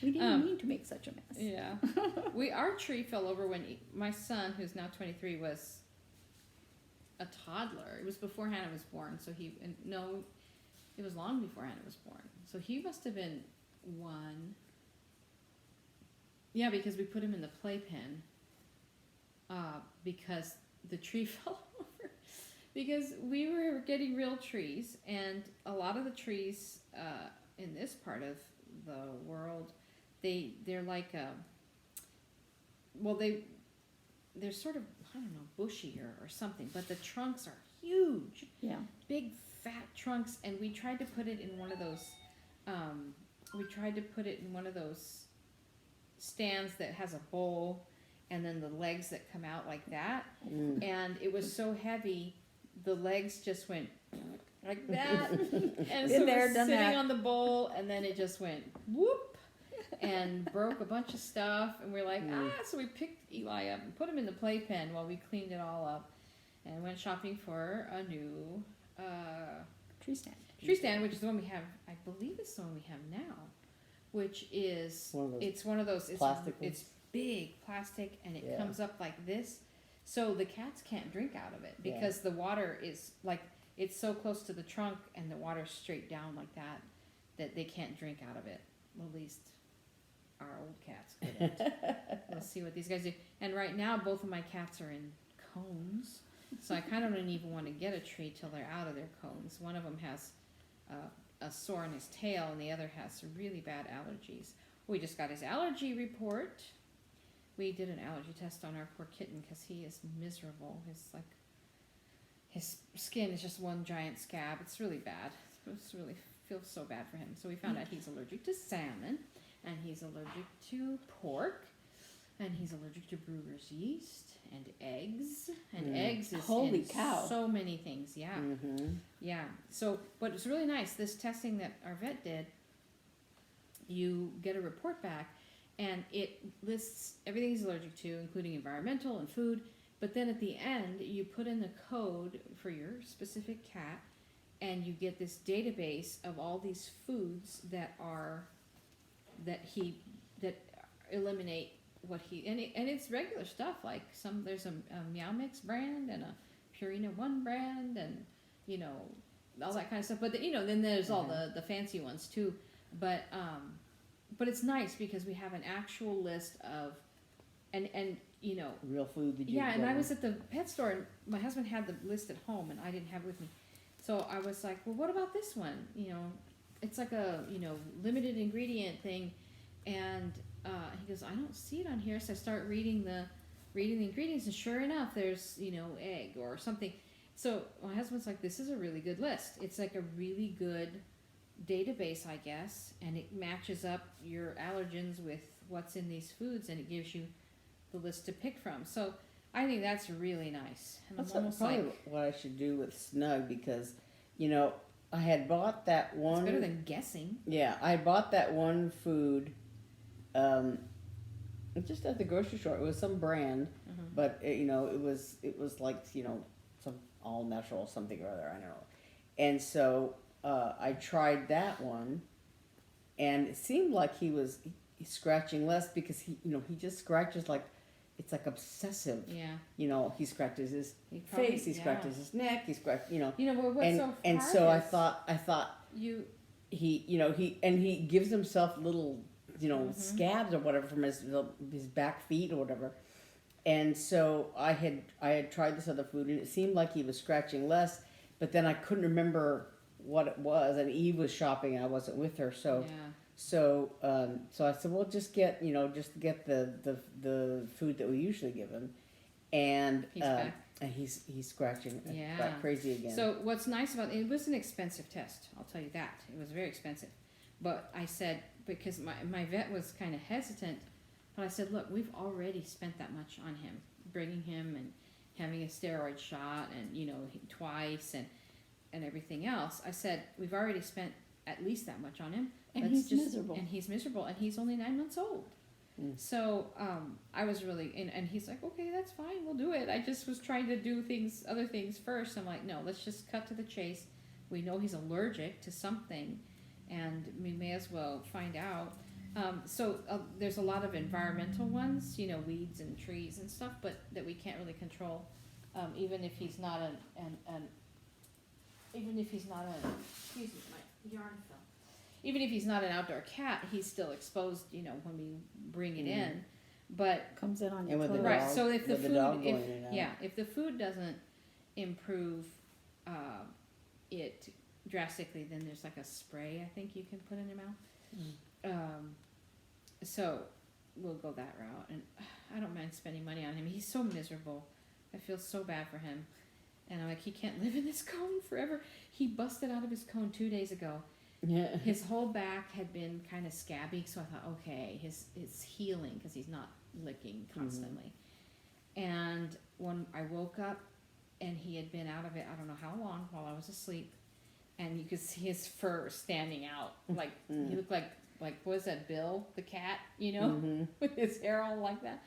S3: We didn't mean to make such a mess.
S1: Yeah. Our tree fell over when my son, who's now 23, was a toddler. It was before Hannah was born, so it was long before Hannah was born. So he must have been 1. Yeah, because we put him in the playpen because the tree fell over. Because we were getting real trees, and a lot of the trees in this part of the world, they're like they're sort of, I don't know, bushier or something, but the trunks are huge.
S3: Yeah.
S1: Big fat trunks, and we tried to put it in one of those stands that has a bowl and then the legs that come out like that. And it was so heavy, the legs just went like that. And so
S3: Been there,
S1: we're
S3: done
S1: sitting
S3: that.
S1: on the bowl, and then it just went whoop and broke a bunch of stuff. And we're like, so we picked Eli up and put him in the playpen while we cleaned it all up and went shopping for a new
S3: Tree stand.
S1: tree stand, which is the one we have, I believe it's the one we have now, which is, it's one of those,
S2: plastic
S1: it's big plastic, and it
S2: Yeah.
S1: comes up like this, so the cats can't drink out of it because the water is like, it's so close to the trunk and the water's straight down like that they can't drink out of it. Well, at least our old cats couldn't. We'll see what these guys do. And right now, both of my cats are in cones, so I kind of don't even want to get a tree till they're out of their cones. One of them has a sore in his tail, and the other has some really bad allergies. We just got his allergy report, we did an allergy test on our poor kitten because he is miserable. His skin is just one giant scab. It's really bad. It's really feels so bad for him. So we found out he's allergic to salmon, and he's allergic to pork, and he's allergic to brewer's yeast and eggs. And eggs is
S3: Holy
S1: in
S3: cow.
S1: so many things. Yeah, yeah. So, but it's really nice. This testing that our vet did, you get a report back, and it lists everything he's allergic to, including environmental and food. But then at the end, you put in the code for your specific cat, and you get this database of all these foods that eliminate what he and it's regular stuff, like there's a Meow Mix brand and a Purina One brand, and all that kind of stuff. But then there's all the fancy ones too. But it's nice because we have an actual list of and
S2: real food that you
S1: and I was at the pet store, and my husband had the list at home, and I didn't have it with me. So I was like, well, what about this one? It's like a limited ingredient thing, and he goes, I don't see it on here. So I start reading the ingredients, and sure enough, there's egg or something. So my husband's like, this is a really good list. It's like a really good database, I guess, and it matches up your allergens with what's in these foods, and it gives you the list to pick from. So I think that's really nice. And
S2: That's
S1: I'm almost
S2: probably
S1: like,
S2: what I should do with Snug, because I had bought that
S1: it's
S2: one.
S1: better than guessing.
S2: Yeah, I bought that one food just at the grocery store. It was some brand, but it was like some all natural something or other. I don't know. And so I tried that one, and it seemed like he's scratching less, because he just scratches like. It's like obsessive.
S1: Yeah.
S2: He scratches his
S1: Probably,
S2: face, he scratches his neck, he scratches,
S1: Well, what's
S2: and
S1: so
S2: and
S1: hard
S2: so
S1: is
S2: I thought
S1: you.
S2: he gives himself little scabs or whatever from his back feet or whatever. And so I had tried this other food, and it seemed like he was scratching less, but then I couldn't remember what it was, and Eve was shopping and I wasn't with her, so.
S1: Yeah.
S2: So I said, well, just get the food that we usually give him, and
S1: He's back.
S2: and he's scratching
S1: Yeah.
S2: like crazy again.
S1: So what's nice about it was an expensive test. I'll tell you that. It was very expensive. But I said, because my vet was kind of hesitant, but I said, look, we've already spent that much on him, bringing him and having a steroid shot, and twice, and everything else. I said, we've already spent at least that much on him.
S3: And he's miserable.
S1: And he's miserable, and he's only 9 months old. So I was really, and he's like, okay, that's fine, we'll do it. I just was trying to do other things first. I'm like, no, let's just cut to the chase. We know he's allergic to something, and we may as well find out. So there's a lot of environmental ones, weeds and trees and stuff, but that we can't really control, even if he's not excuse me, my yarn fell. Even if he's not an outdoor cat, he's still exposed, when we bring it in. But
S3: Comes in on
S2: And
S3: your
S2: with the
S3: clothes.
S1: right,
S2: dog-
S1: so if the
S2: with the
S1: food,
S2: dog going in and out.
S1: if the food doesn't improve it drastically, then there's like a spray I think you can put in your mouth. So we'll go that route, and I don't mind spending money on him. He's so miserable. I feel so bad for him, and I'm like, he can't live in this cone forever. He busted out of his cone 2 days ago.
S2: Yeah.
S1: His whole back had been kind of scabby, so I thought, okay, it's healing because he's not licking constantly. And when I woke up, and he had been out of it, I don't know how long, while I was asleep, and you could see his fur standing out, like he looked like what was that, Bill the cat, with his hair all like that.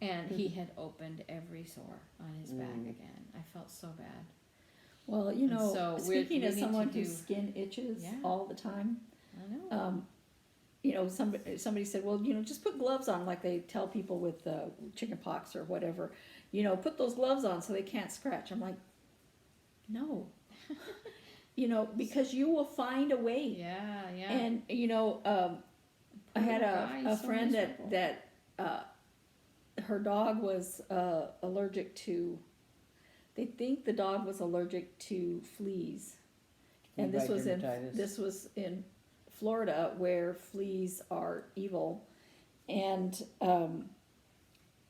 S1: And he had opened every sore on his back again. I felt so bad.
S3: Well,
S1: so
S3: speaking
S1: we
S3: of
S1: need
S3: someone
S1: to
S3: whose skin itches all the time,
S1: I know.
S3: somebody said, well, just put gloves on, like they tell people with chicken pox or whatever. Put those gloves on so they can't scratch. I'm like, no. Because you will find a way.
S1: Yeah.
S3: And I had a friend that her dog was allergic to. They think the dog was allergic to fleas, and this was in Florida, where fleas are evil, and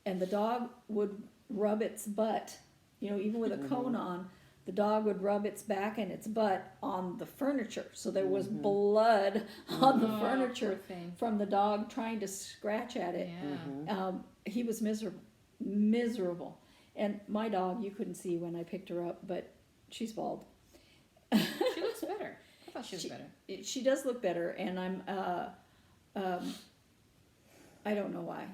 S3: and the dog would rub its butt, even with a cone on, the dog would rub its back and its butt on the furniture. So there was blood on the furniture
S1: poor thing.
S3: from the dog trying to scratch at it.
S1: Yeah.
S3: He was miserable. And my dog, you couldn't see when I picked her up, but she's bald.
S1: She looks better. I thought she was better.
S3: She does look better, and I don't know why.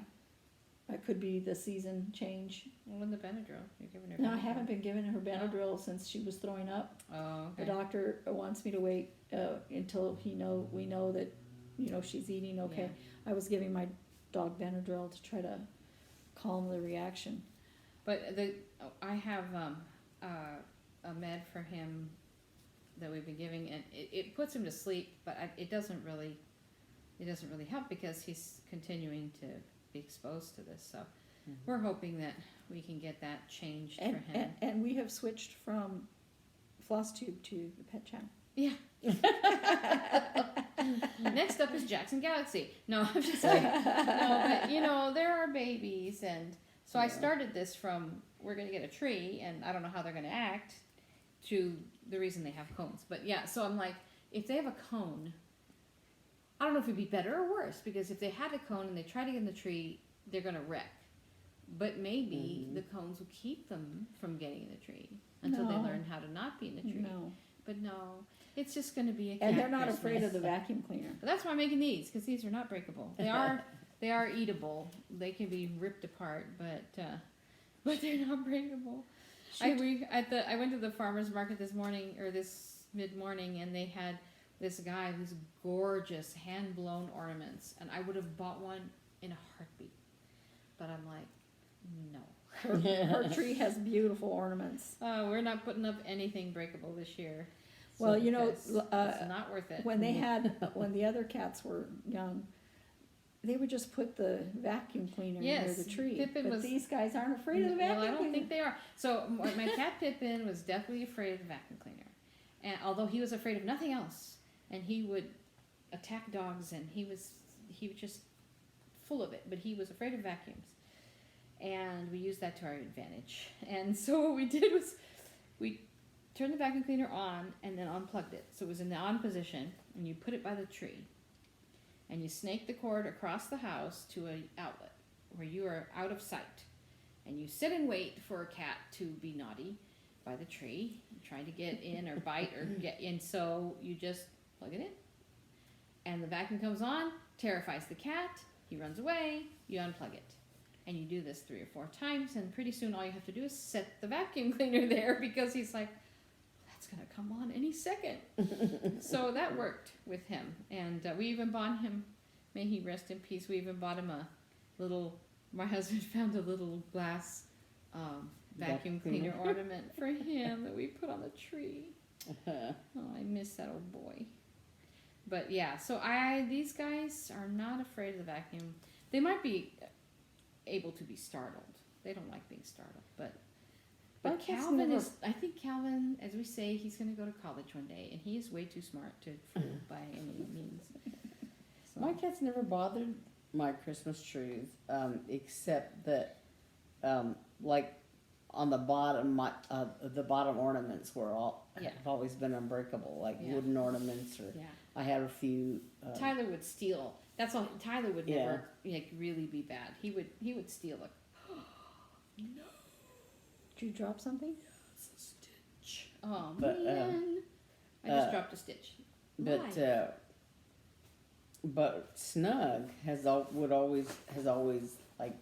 S3: It could be the season change.
S1: Well, in the Benadryl, you're giving her.
S3: No, I
S1: Benadryl.
S3: haven't been giving her Benadryl since she was throwing up.
S1: Oh,
S3: The
S1: okay.
S3: doctor wants me to wait until we know that she's eating okay.
S1: Yeah.
S3: I was giving my dog Benadryl to try to calm the reaction.
S1: But I have a med for him that we've been giving, and it puts him to sleep, but it doesn't really help because he's continuing to be exposed to this. So we're hoping that we can get that changed for him.
S3: And we have switched from floss tube to the pet channel.
S1: Yeah. Next up is Jackson Galaxy. No, I'm just kidding. No, but there are babies, and so I started this from we're going to get a tree, and I don't know how they're going to act, to the reason they have cones. But yeah, so I'm like, if they have a cone, I don't know if it'd be better or worse, because if they had a cone and they try to get in the tree, they're going to wreck. But maybe the cones will keep them from getting in the tree until they
S3: No.
S1: learn how to not be in the tree.
S3: No.
S1: But no, it's just going to be a cat
S3: And they're not
S1: Christmas.
S3: afraid of the vacuum cleaner.
S1: But that's why I'm making these, because these are not breakable. They are eatable. They can be ripped apart, but they're not breakable. I went to the farmer's market this mid morning, and they had this guy who's gorgeous hand blown ornaments, and I would have bought one in a heartbeat, but I'm like, no.
S3: Her tree has beautiful ornaments.
S1: We're not putting up anything breakable this year.
S3: Well,
S1: because it's not worth it.
S3: When the other cats were young, they would just put the vacuum cleaner near the tree.
S1: Pippin
S3: but these guys aren't afraid of the vacuum
S1: Well, I don't
S3: cleaner.
S1: think they are. So my cat Pippin was definitely afraid of the vacuum cleaner, and although he was afraid of nothing else, and he would attack dogs, and he was just full of it, but he was afraid of vacuums, and we used that to our advantage. And so what we did was we turned the vacuum cleaner on and then unplugged it, so it was in the on position, and you put it by the tree. And you snake the cord across the house to an outlet where you are out of sight. And you sit and wait for a cat to be naughty by the tree, trying to get in or bite or get in. So you just plug it in. And the vacuum comes on, terrifies the cat. He runs away. You unplug it. And you do this 3 or 4 times. And pretty soon all you have to do is set the vacuum cleaner there, because he's like, it's gonna come on any second. So that worked with him, and we even bought him, may he rest in peace, we even bought him a little, my husband found a little glass vacuum cleaner ornament for him that we put on the tree. Oh, I miss that old boy. But yeah, so these guys are not afraid of the vacuum. They might be able to be startled. They don't like being startled, but Calvin I think Calvin, as we say, he's going to go to college one day, and he is way too smart to fool by any means. So.
S2: My cat's never bothered my Christmas trees, except that, like on the bottom, the bottom ornaments have always been unbreakable, like wooden ornaments, or I had a few.
S1: Tyler would steal. That's all. Tyler would never really be bad. He would steal no.
S3: Did you drop something?
S1: It's a stitch. Oh
S2: But,
S1: man! I just dropped a stitch.
S2: But Snug has always like,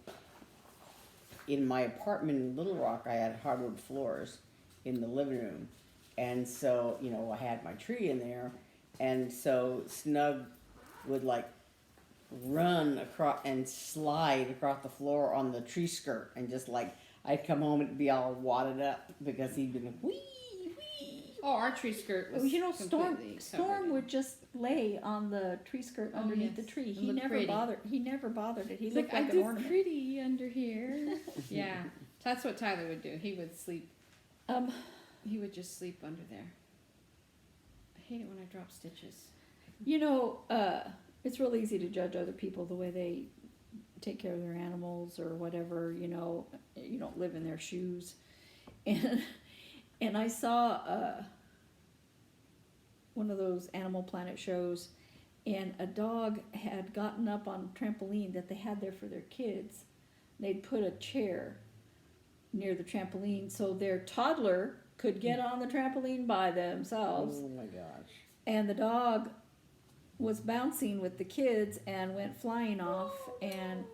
S2: in my apartment in Little Rock, I had hardwood floors in the living room, and so I had my tree in there, and so Snug would like run across and slide across the floor on the tree skirt, and just like I'd come home and be all wadded up because he'd been wee wee.
S1: Oh, our tree skirt was
S3: Storm would just lay on the tree skirt underneath the tree. He never bothered it. He looked like an ornament.
S1: Pretty under here. Yeah, that's what Tyler would do. He would sleep. He would just sleep under there. I hate it when I drop stitches.
S3: It's real easy to judge other people the way they take care of their animals or whatever, you know, you don't live in their shoes. And I saw one of those Animal Planet shows, and a dog had gotten up on a trampoline that they had there for their kids. They'd put a chair near the trampoline so their toddler could get on the trampoline by themselves.
S2: Oh my gosh.
S3: And the dog was bouncing with the kids and went flying off, and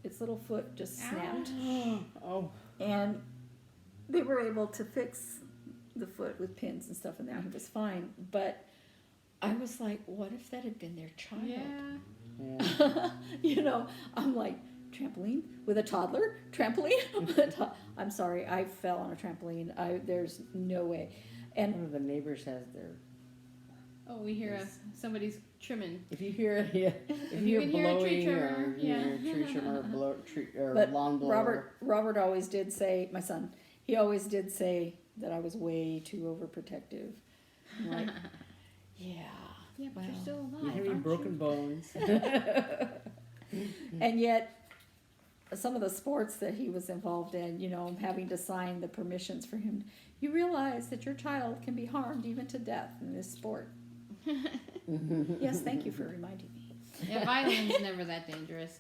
S3: its little foot just snapped.
S2: Oh.
S3: And they were able to fix the foot with pins and stuff in there. He was fine. But I was like, what if that had been their child?
S1: Yeah.
S3: You know, I'm like, trampoline with a toddler? Trampoline? With a I'm sorry, I fell on a trampoline. There's no way. And
S2: One of the neighbors has their.
S1: Oh, we hear somebody's trimming.
S2: If you hear it, yeah. If
S1: you
S2: you
S1: can
S2: hear
S1: hear a tree
S2: blowing
S1: trimmer,
S2: or
S1: yeah.
S2: you hear a tree trimmer or
S3: but
S2: lawn blower.
S3: Robert always did say, my son, he always did say that I was way too overprotective. I'm like, yeah.
S1: Yeah, but you're
S3: Wow.
S1: still
S2: You
S1: alive,
S2: hear me
S1: aren't
S2: broken
S1: you?
S2: bones.
S3: And yet, some of the sports that he was involved in, you know, having to sign the permissions for him, you realize that your child can be harmed even to death in this sport. Yes, thank you for reminding me.
S1: Yeah, violence never that dangerous.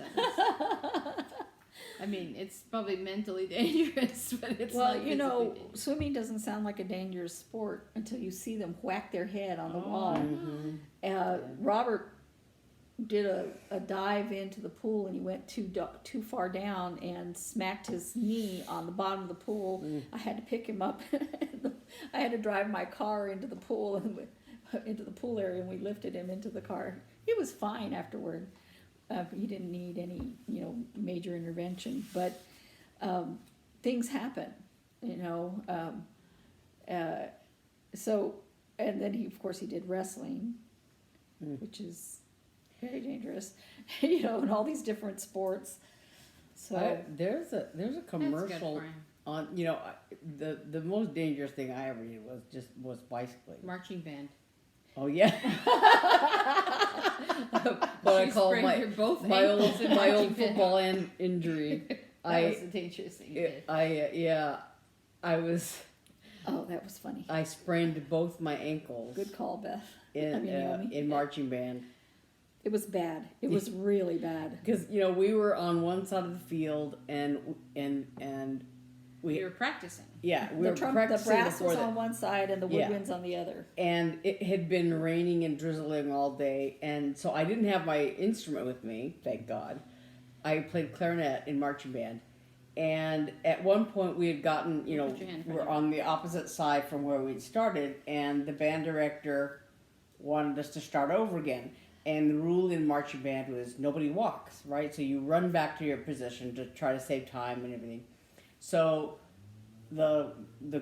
S1: I mean, it's probably mentally dangerous, but it's
S3: Well,
S1: not
S3: you know,
S1: physically dangerous.
S3: swimming doesn't sound like a dangerous sport until you see them whack their head on the wall.
S2: Mhm.
S3: Robert did a dive into the pool, and he went too far down and smacked his knee on the bottom of the pool. I had to pick him up. I had to drive my car into the pool into the pool area, and we lifted him into the car. He was fine afterward. He didn't need any, you know, major intervention, but things happen, you know. So, and then he, of course, he did wrestling, which is very dangerous, you know, in all these different sports. So
S2: There's a
S1: That's good
S2: commercial
S1: for him.
S2: on, you know, the most dangerous thing I ever did was bicycling.
S1: Marching band.
S2: Oh yeah. What I
S1: She
S2: call
S1: sprained both
S2: my
S1: ankles in
S2: old
S1: marching band.
S2: football injury.
S1: That was the dangerous thing you did.
S2: Yeah,
S3: oh, that was funny.
S2: I sprained both my ankles
S3: Good call, Beth.
S2: in
S3: Naomi.
S2: in marching band.
S3: It was bad. It was really bad.
S2: Because you know we were on one side of the field and
S1: We were practicing.
S2: yeah we
S3: The
S2: were
S3: the
S2: practicing
S3: brass
S2: before
S3: was
S2: that.
S3: on one side and the
S2: Yeah.
S3: woodwinds on the other.
S2: And it had been raining and drizzling all day, and so I didn't have my instrument with me, thank God. I played clarinet in marching band, and at one point we had gotten, you know,
S1: Put your hand in front
S2: we're
S1: of you.
S2: on the opposite side from where we'd started, and the band director wanted us to start over again. And the rule in marching band was nobody walks, right? So you run back to your position to try to save time and everything. So the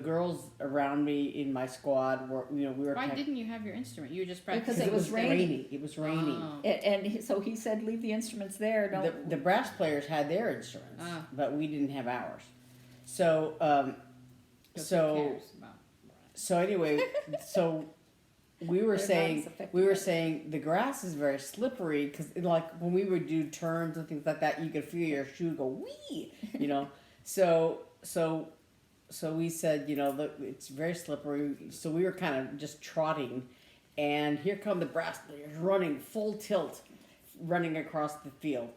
S2: girls around me in my squad were, you know, we were
S1: Why
S2: kind of,
S1: didn't you have your instrument? You were just
S3: Because
S1: practicing.
S3: it was raining.
S2: It was raining.
S1: Oh.
S3: So he said, leave the instruments there. Don't.
S2: The brass players had their instruments,
S1: Ah.
S2: but we didn't have ours. So
S1: Because
S2: so
S1: who cares about-
S2: so anyway, so we were
S3: They're not as
S2: saying
S3: effective.
S2: the grass is very slippery because like when we would do turns and things like that, you could feel your shoe go wee, you know. So we said, you know, look, it's very slippery. So we were kind of just trotting, and here come the brass players running full tilt, running across the field,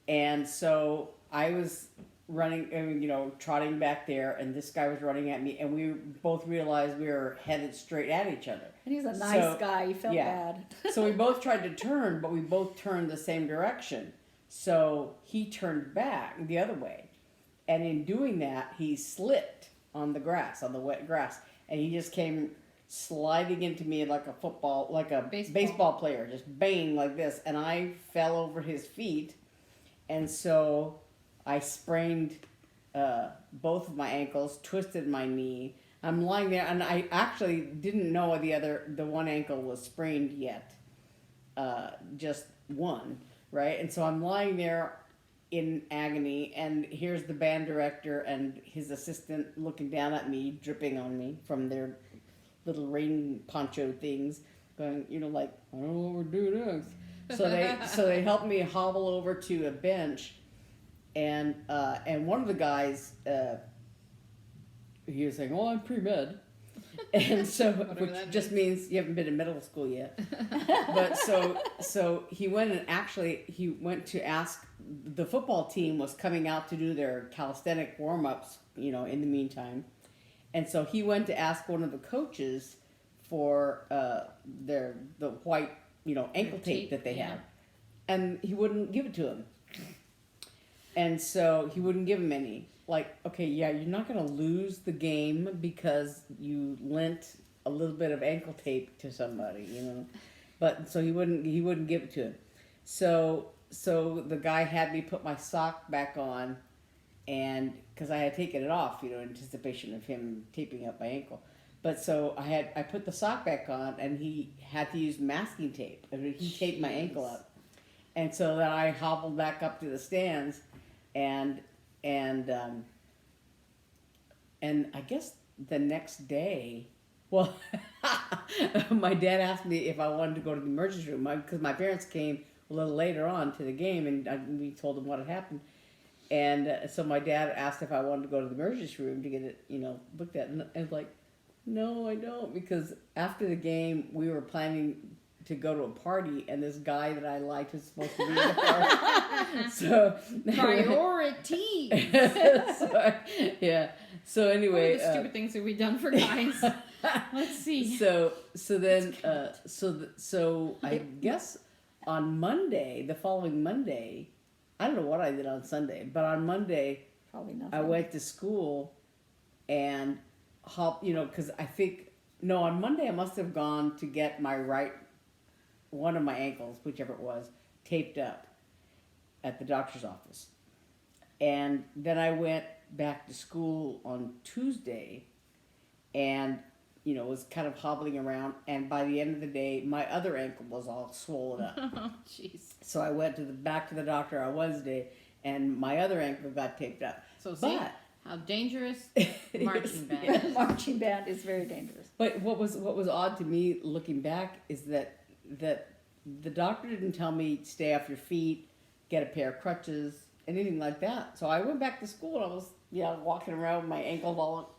S2: and so I was running, you know, trotting back there, and this guy was running at me, and we both realized we were headed straight at each other.
S3: And he's a nice
S2: So,
S3: guy. He felt
S2: yeah.
S3: bad.
S2: So we both tried to turn, but we both turned the same direction. So he turned back the other way, and in doing that, he slipped on the grass, on the wet grass, and he just came sliding into me like a baseball player, just bang like this, and I fell over his feet, and so I sprained both of my ankles, twisted my knee. I'm lying there, and I actually didn't know the one ankle was sprained yet, just one, right? And so I'm lying there in agony, and here's the band director and his assistant looking down at me, dripping on me from their little rain poncho things, going, you know, like, I don't know what we're doing next. So they helped me hobble over to a bench, and one of the guys, he was saying, "Oh, I'm pre-med," and so
S1: Whatever
S2: which
S1: that
S2: just means you haven't been in middle school yet. But so he went and actually he went to ask, the football team was coming out to do their calisthenic warm-ups, in the meantime, and so he went to ask one of the coaches for the white ankle tape that they had, and he wouldn't give it to him, and so he wouldn't give him any. Like, okay, yeah, you're not going to lose the game because you lent a little bit of ankle tape to somebody, But so he wouldn't give it to him. So the guy had me put my sock back on, and because I had taken it off, in anticipation of him taping up my ankle. But so I put the sock back on, and he had to use masking tape. I mean, he taped my ankle up, and so then I hobbled back up to the stands, and I guess the next day, well, my dad asked me if I wanted to go to the emergency room because my parents came a little later on to the game, and we told them what had happened. And so my dad asked if I wanted to go to the emergency room to get it, looked at. And I was like, no, I don't, because after the game, we were planning to go to a party, and this guy that I liked was supposed to be at the party. So
S1: Priorities.
S2: Yeah. So anyway,
S1: What are the stupid things that we've done for guys? Let's see.
S2: So then, so I guess on Monday, the following Monday, I don't know what I did on Sunday, but on Monday,
S3: Probably nothing.
S2: I went to school and because on Monday I must have gone to get one of my ankles, whichever it was, taped up at the doctor's office. And then I went back to school on Tuesday and, was kind of hobbling around. And by the end of the day, my other ankle was all swollen up.
S1: Oh, jeez.
S2: So I went back to the doctor on Wednesday, and my other ankle got taped up.
S1: So see how dangerous marching band
S2: Yeah.
S1: is.
S3: Marching band is very dangerous.
S2: But what was odd to me looking back is that the doctor didn't tell me stay off your feet, get a pair of crutches, anything like that. So I went back to school and I was walking around with my ankles all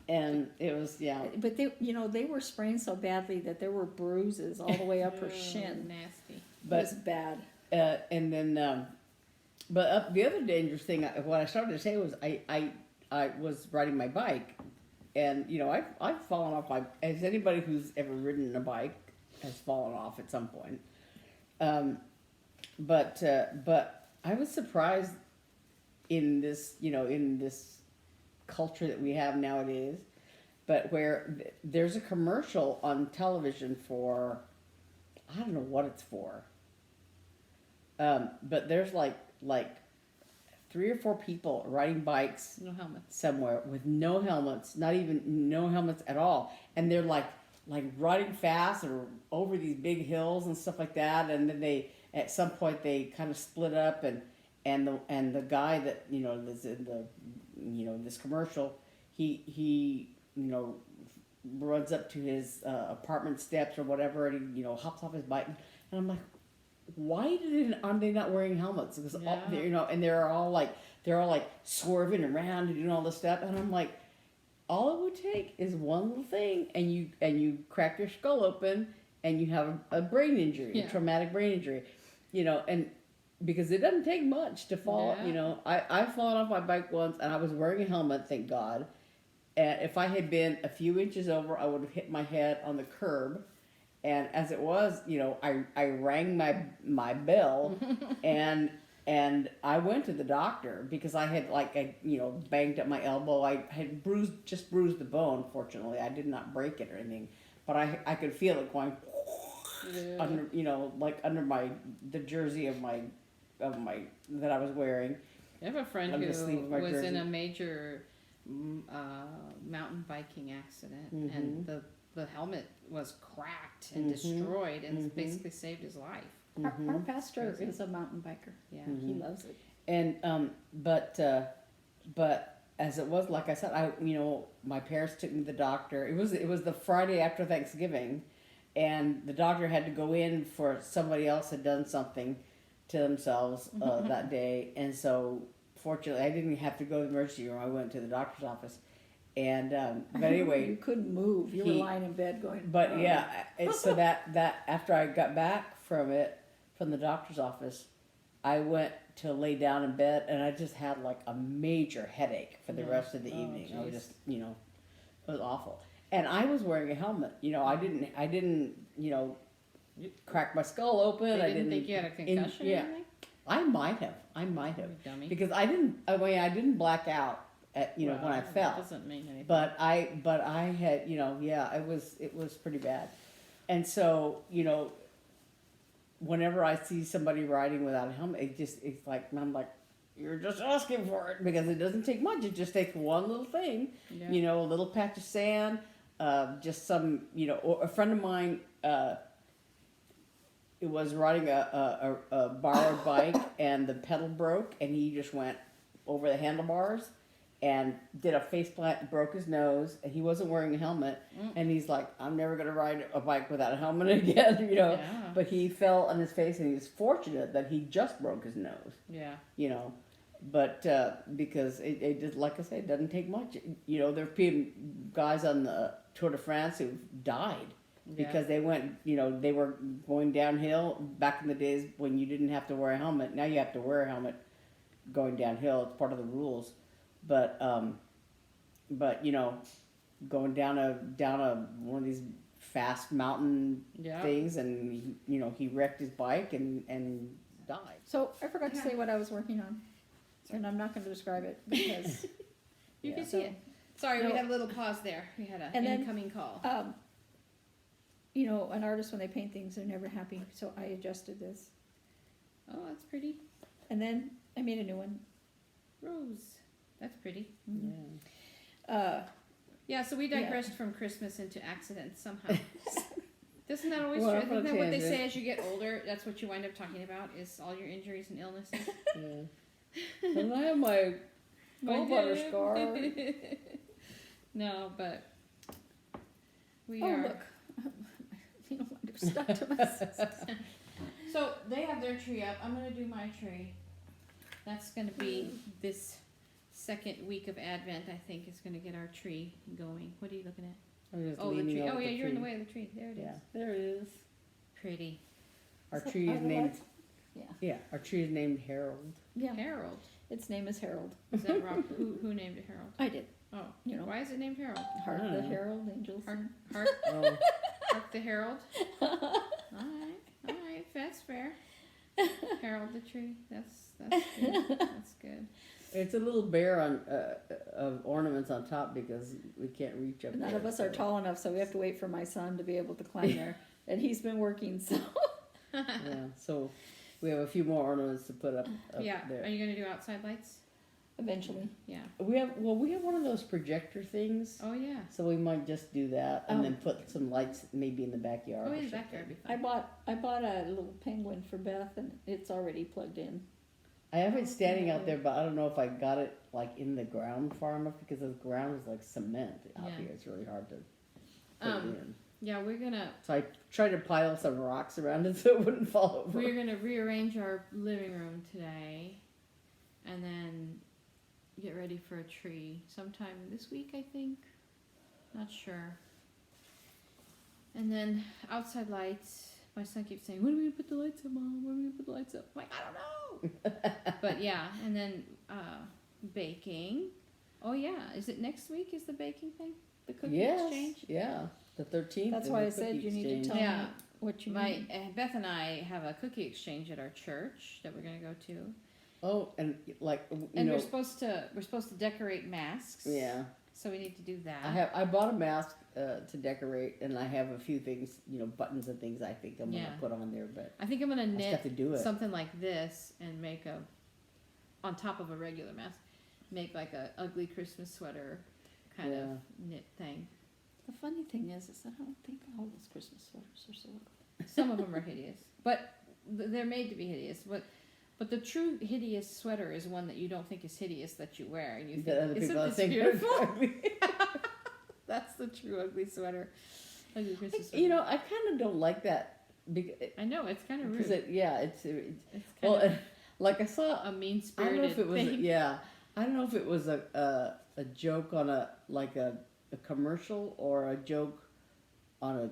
S2: and it was
S3: But they were sprained so badly that there were bruises all the way up her shin.
S1: Nasty.
S3: It was bad.
S2: And then the other dangerous thing, what I started to say was I was riding my bike, and I've fallen off as anybody who's ever ridden a bike has fallen off at some point. But I was surprised in this culture that we have nowadays, but where there's a commercial on television for, I don't know what it's for, but there's like 3 or 4 people riding bikes,
S1: No helmets.
S2: somewhere with no helmets, not even no helmets at all, and they're like riding fast or over these big hills and stuff like that, and then at some point they kind of split up, and the guy that was in the this commercial, he runs up to his apartment steps or whatever, and he hops off his bike, and I'm like, why are they not wearing helmets? Because and they're all like swerving around and doing all this stuff, and I'm like, all it would take is one little thing, and you crack your skull open, and you have a brain injury, a traumatic brain injury, and because it doesn't take much to fall. I've fallen off my bike once, and I was wearing a helmet, thank God. And if I had been a few inches over, I would have hit my head on the curb. And as it was, I rang my bell, and I went to the doctor because I had banged up my elbow. I had bruised the bone. Fortunately, I did not break it or anything, but I could feel it going under under the jersey of my that I was wearing.
S1: I have a friend
S2: I'm just leaving my
S1: who was
S2: jersey.
S1: in a major mountain biking accident,
S2: Mhm.
S1: and the helmet was cracked and destroyed, and basically saved his life.
S3: Our pastor is a mountain biker.
S1: Yeah.
S3: He loves it.
S2: And but as it was, like I said, my parents took me to the doctor. It was the Friday after Thanksgiving, and the doctor had to go in for somebody else had done something to themselves that day, and so fortunately I didn't have to go to the emergency room. I went to the doctor's office, and but anyway,
S3: You couldn't move. You were
S2: he-
S3: lying in bed going.
S2: but
S3: "Oh."
S2: yeah, so that after I got back from the doctor's office, I went to lay down in bed, and I just had like a major headache for the
S1: Yeah.
S2: rest of the
S1: Oh,
S2: evening. I was
S1: geez.
S2: just, it was awful. And I was wearing a helmet. I didn't, crack my skull open.
S1: They
S2: I
S1: didn't
S2: didn't
S1: think you had a concussion
S2: yeah.
S1: or anything?
S2: I might have.
S1: You dummy.
S2: Because I didn't black out at, when I
S1: That
S2: fell.
S1: doesn't mean anything.
S2: But I had, it was pretty bad. And so, whenever I see somebody riding without a helmet, it's like, I'm like, you're just asking for it, because it doesn't take much. It just takes one little thing,
S1: Yeah.
S2: a little patch of sand, just some, or a friend of mine, it was riding a borrowed bike, and the pedal broke, and he just went over the handlebars and did a face plant and broke his nose, and he wasn't wearing a helmet, and he's like, I'm never gonna ride a bike without a helmet again,
S1: Yeah.
S2: But he fell on his face, and he was fortunate that he just broke his nose,
S1: Yeah.
S2: But because it just, like I said, it doesn't take much. There have been guys on the Tour de France who died because they went, they were going downhill back in the days when you didn't have to wear a helmet. Now you have to wear a helmet going downhill. It's part of the rules. But going down a one of these fast mountain
S1: Yeah.
S2: things, and he wrecked his bike and died.
S3: So I forgot to
S1: Yeah.
S3: say what I was working on, and I'm not going to describe it because
S1: You
S2: Yeah.
S1: can see it. Sorry, we
S3: No.
S1: had a little pause there. We had an
S3: And then-
S1: incoming call.
S3: an artist, when they paint things, they're never happy. So I adjusted this,
S1: Oh, that's pretty.
S3: and then I made a new one.
S1: Rose. That's pretty.
S2: Yeah.
S1: Yeah, so we
S3: Yeah.
S1: digressed from Christmas into accidents somehow. Isn't that always
S2: Well,
S1: true?
S2: for a
S1: Isn't that what they
S2: tangent.
S1: say as you get older? That's what you wind up talking about, is all your injuries and illnesses.
S2: Yeah. And I have my gallbladder scar.
S1: No, but we
S3: Oh
S1: are.
S3: look, I'm stuck to myself.
S1: So they have their tree up. I'm gonna do my tree. That's gonna be this second week of Advent. I think is gonna get our tree going. What are you looking at?
S2: I'm just
S1: Oh, the
S2: leaning
S1: tree.
S2: over
S1: Oh, yeah,
S2: the
S1: you're in the
S2: tree.
S1: way of the tree. There it is.
S2: Yeah, there it is.
S1: Pretty.
S2: Our
S3: So
S2: tree
S3: are
S2: is
S3: the
S2: named.
S3: lights- Yeah.
S2: Yeah, our tree is named Harold.
S3: Yeah,
S1: Harold.
S3: its name is Harold.
S1: Is that Rob? who named it Harold?
S3: I did.
S1: Oh,
S3: You know.
S1: why is it named Harold?
S3: Hark
S2: I don't
S3: the
S2: know.
S3: Herald Angels.
S1: Hark,
S3: sing.
S1: hark,
S2: Oh,
S1: hark the Herald. All right, that's fair. Harold the tree. That's good. That's good.
S2: it's a little bear on of ornaments on top because we can't reach up.
S3: None
S2: there,
S3: of us are
S2: so-
S3: tall enough, so we have to wait for my son to be able to climb there. And he's been working, so.
S2: Yeah, so we have a few more ornaments to put up
S1: Yeah.
S2: there.
S1: Are you gonna do outside lights?
S3: Eventually.
S1: Yeah.
S2: We have one of those projector things,
S1: Oh yeah.
S2: so we might just do that and
S3: Oh.
S2: then put some lights maybe in the backyard.
S1: Oh,
S2: or
S1: in the
S2: something.
S1: backyard would be
S3: I
S1: fun.
S3: bought a little penguin for Beth, and it's already plugged in.
S2: I have it standing out there, but I don't know if I got it like in the ground far enough because the ground is like cement out
S1: Yeah.
S2: here. It's really hard to put it in.
S1: Yeah, we're gonna
S2: So I tried to pile some rocks around it so it wouldn't fall over.
S1: we're gonna rearrange our living room today, and then get ready for a tree sometime this week, I think. Not sure. And then outside lights. My son keeps saying, "When are we gonna put the lights up, Mom? When are we gonna put the lights up?" I'm like, I don't know. But yeah, and then baking. Oh yeah, is it next week? Is the baking thing? The cookie
S2: Yes,
S1: exchange?
S2: yeah, the 13th.
S3: That's
S2: is
S3: why
S2: the
S3: I said
S2: cookie
S3: you need to
S2: exchange.
S3: tell
S1: Yeah.
S3: me what you
S1: My
S3: need.
S1: Beth and I have a cookie exchange at our church that we're gonna go to,
S2: Oh, and like you
S1: and
S2: know,
S1: we're supposed to decorate masks.
S2: yeah.
S1: So we need to do that.
S2: I bought a mask to decorate, and I have a few things, buttons and things I think I'm
S1: Yeah.
S2: gonna put on there, but
S1: I think I'm gonna
S2: I just have
S1: knit
S2: to do it.
S1: something like this and make on top of a regular mask, make like a ugly Christmas sweater kind of knit thing.
S3: The funny thing is that I don't think all those Christmas sweaters are so ugly.
S1: Some of them are hideous, but they're made to be hideous. But the true hideous sweater is one that you don't think is hideous that you wear, and you
S2: That other
S1: think, isn't
S2: people
S1: this
S2: think
S1: beautiful?
S2: are ugly.
S1: That's the true ugly sweater. Ugly Christmas
S2: You
S1: sweater.
S2: know, I kind of don't like that
S1: I know, it's kind of
S2: because
S1: rude.
S2: it's
S1: It's
S2: well,
S1: kind of
S2: like I saw.
S1: a
S2: I don't know
S1: mean-spirited
S2: if it was
S1: thing.
S2: I don't know if it was a joke on a commercial or a joke on a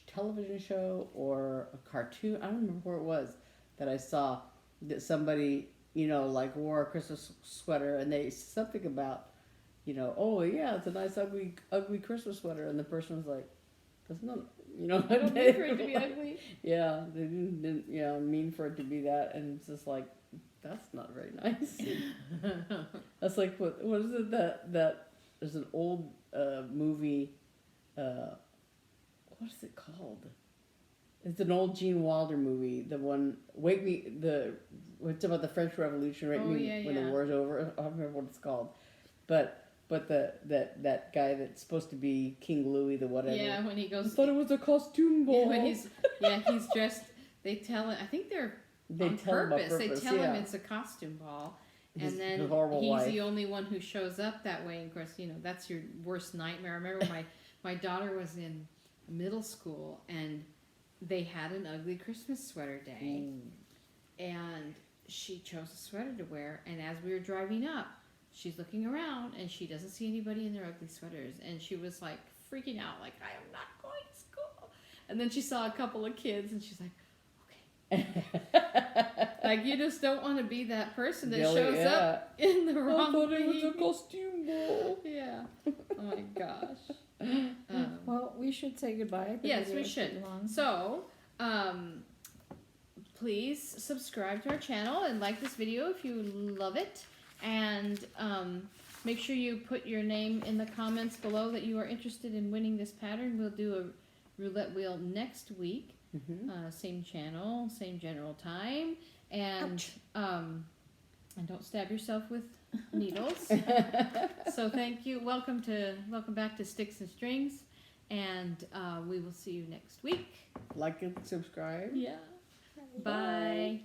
S2: television show or a cartoon. I don't remember where it was that I saw that somebody, you know, like wore a Christmas sweater and they something about, you know, oh yeah, it's a nice ugly Christmas sweater, and the person was like, that's not, you know,
S1: I don't mean for it to be ugly.
S2: yeah, they didn't mean for it to be that, and it's just like, that's not very nice. That's like what is it that there's an old movie, what is it called? It's an old Gene Wilder movie. The one it's about the French Revolution, right?
S1: Oh, yeah,
S2: when the
S1: yeah.
S2: war's over. I don't remember what it's called, but that guy that's supposed to be King Louis the whatever.
S1: Yeah, when he
S2: I
S1: goes.
S2: thought it was a costume ball.
S1: Yeah, when he's dressed. They tell him. I think they're on
S2: tell him on
S1: purpose. They tell
S2: yeah.
S1: him it's a costume ball,
S2: His
S1: and then
S2: horrible
S1: he's
S2: wife.
S1: the only one who shows up that way. And of course, you know that's your worst nightmare. I remember my daughter was in middle school, and they had an ugly Christmas sweater day, and she chose a sweater to wear. And as we were driving up, she's looking around, and she doesn't see anybody in their ugly sweaters, and she was like freaking out, like I am not going to school. And then she saw a couple of kids, and she's like, like you just don't want to be that person that shows up in the wrong
S2: I thought it was a
S1: thing.
S2: costume ball.
S1: Yeah. Oh my gosh.
S3: Well, we should say goodbye. The
S1: Yes,
S3: video
S1: we
S3: is
S1: should.
S3: pretty long.
S1: So, please subscribe to our channel and like this video if you love it. And make sure you put your name in the comments below that you are interested in winning this pattern. We'll do a roulette wheel next week. Same channel, same general time, and don't stab yourself with needles. So thank you. Welcome back to Sticks and Strings, and we will see you next week.
S2: Like and subscribe.
S1: Yeah. Bye.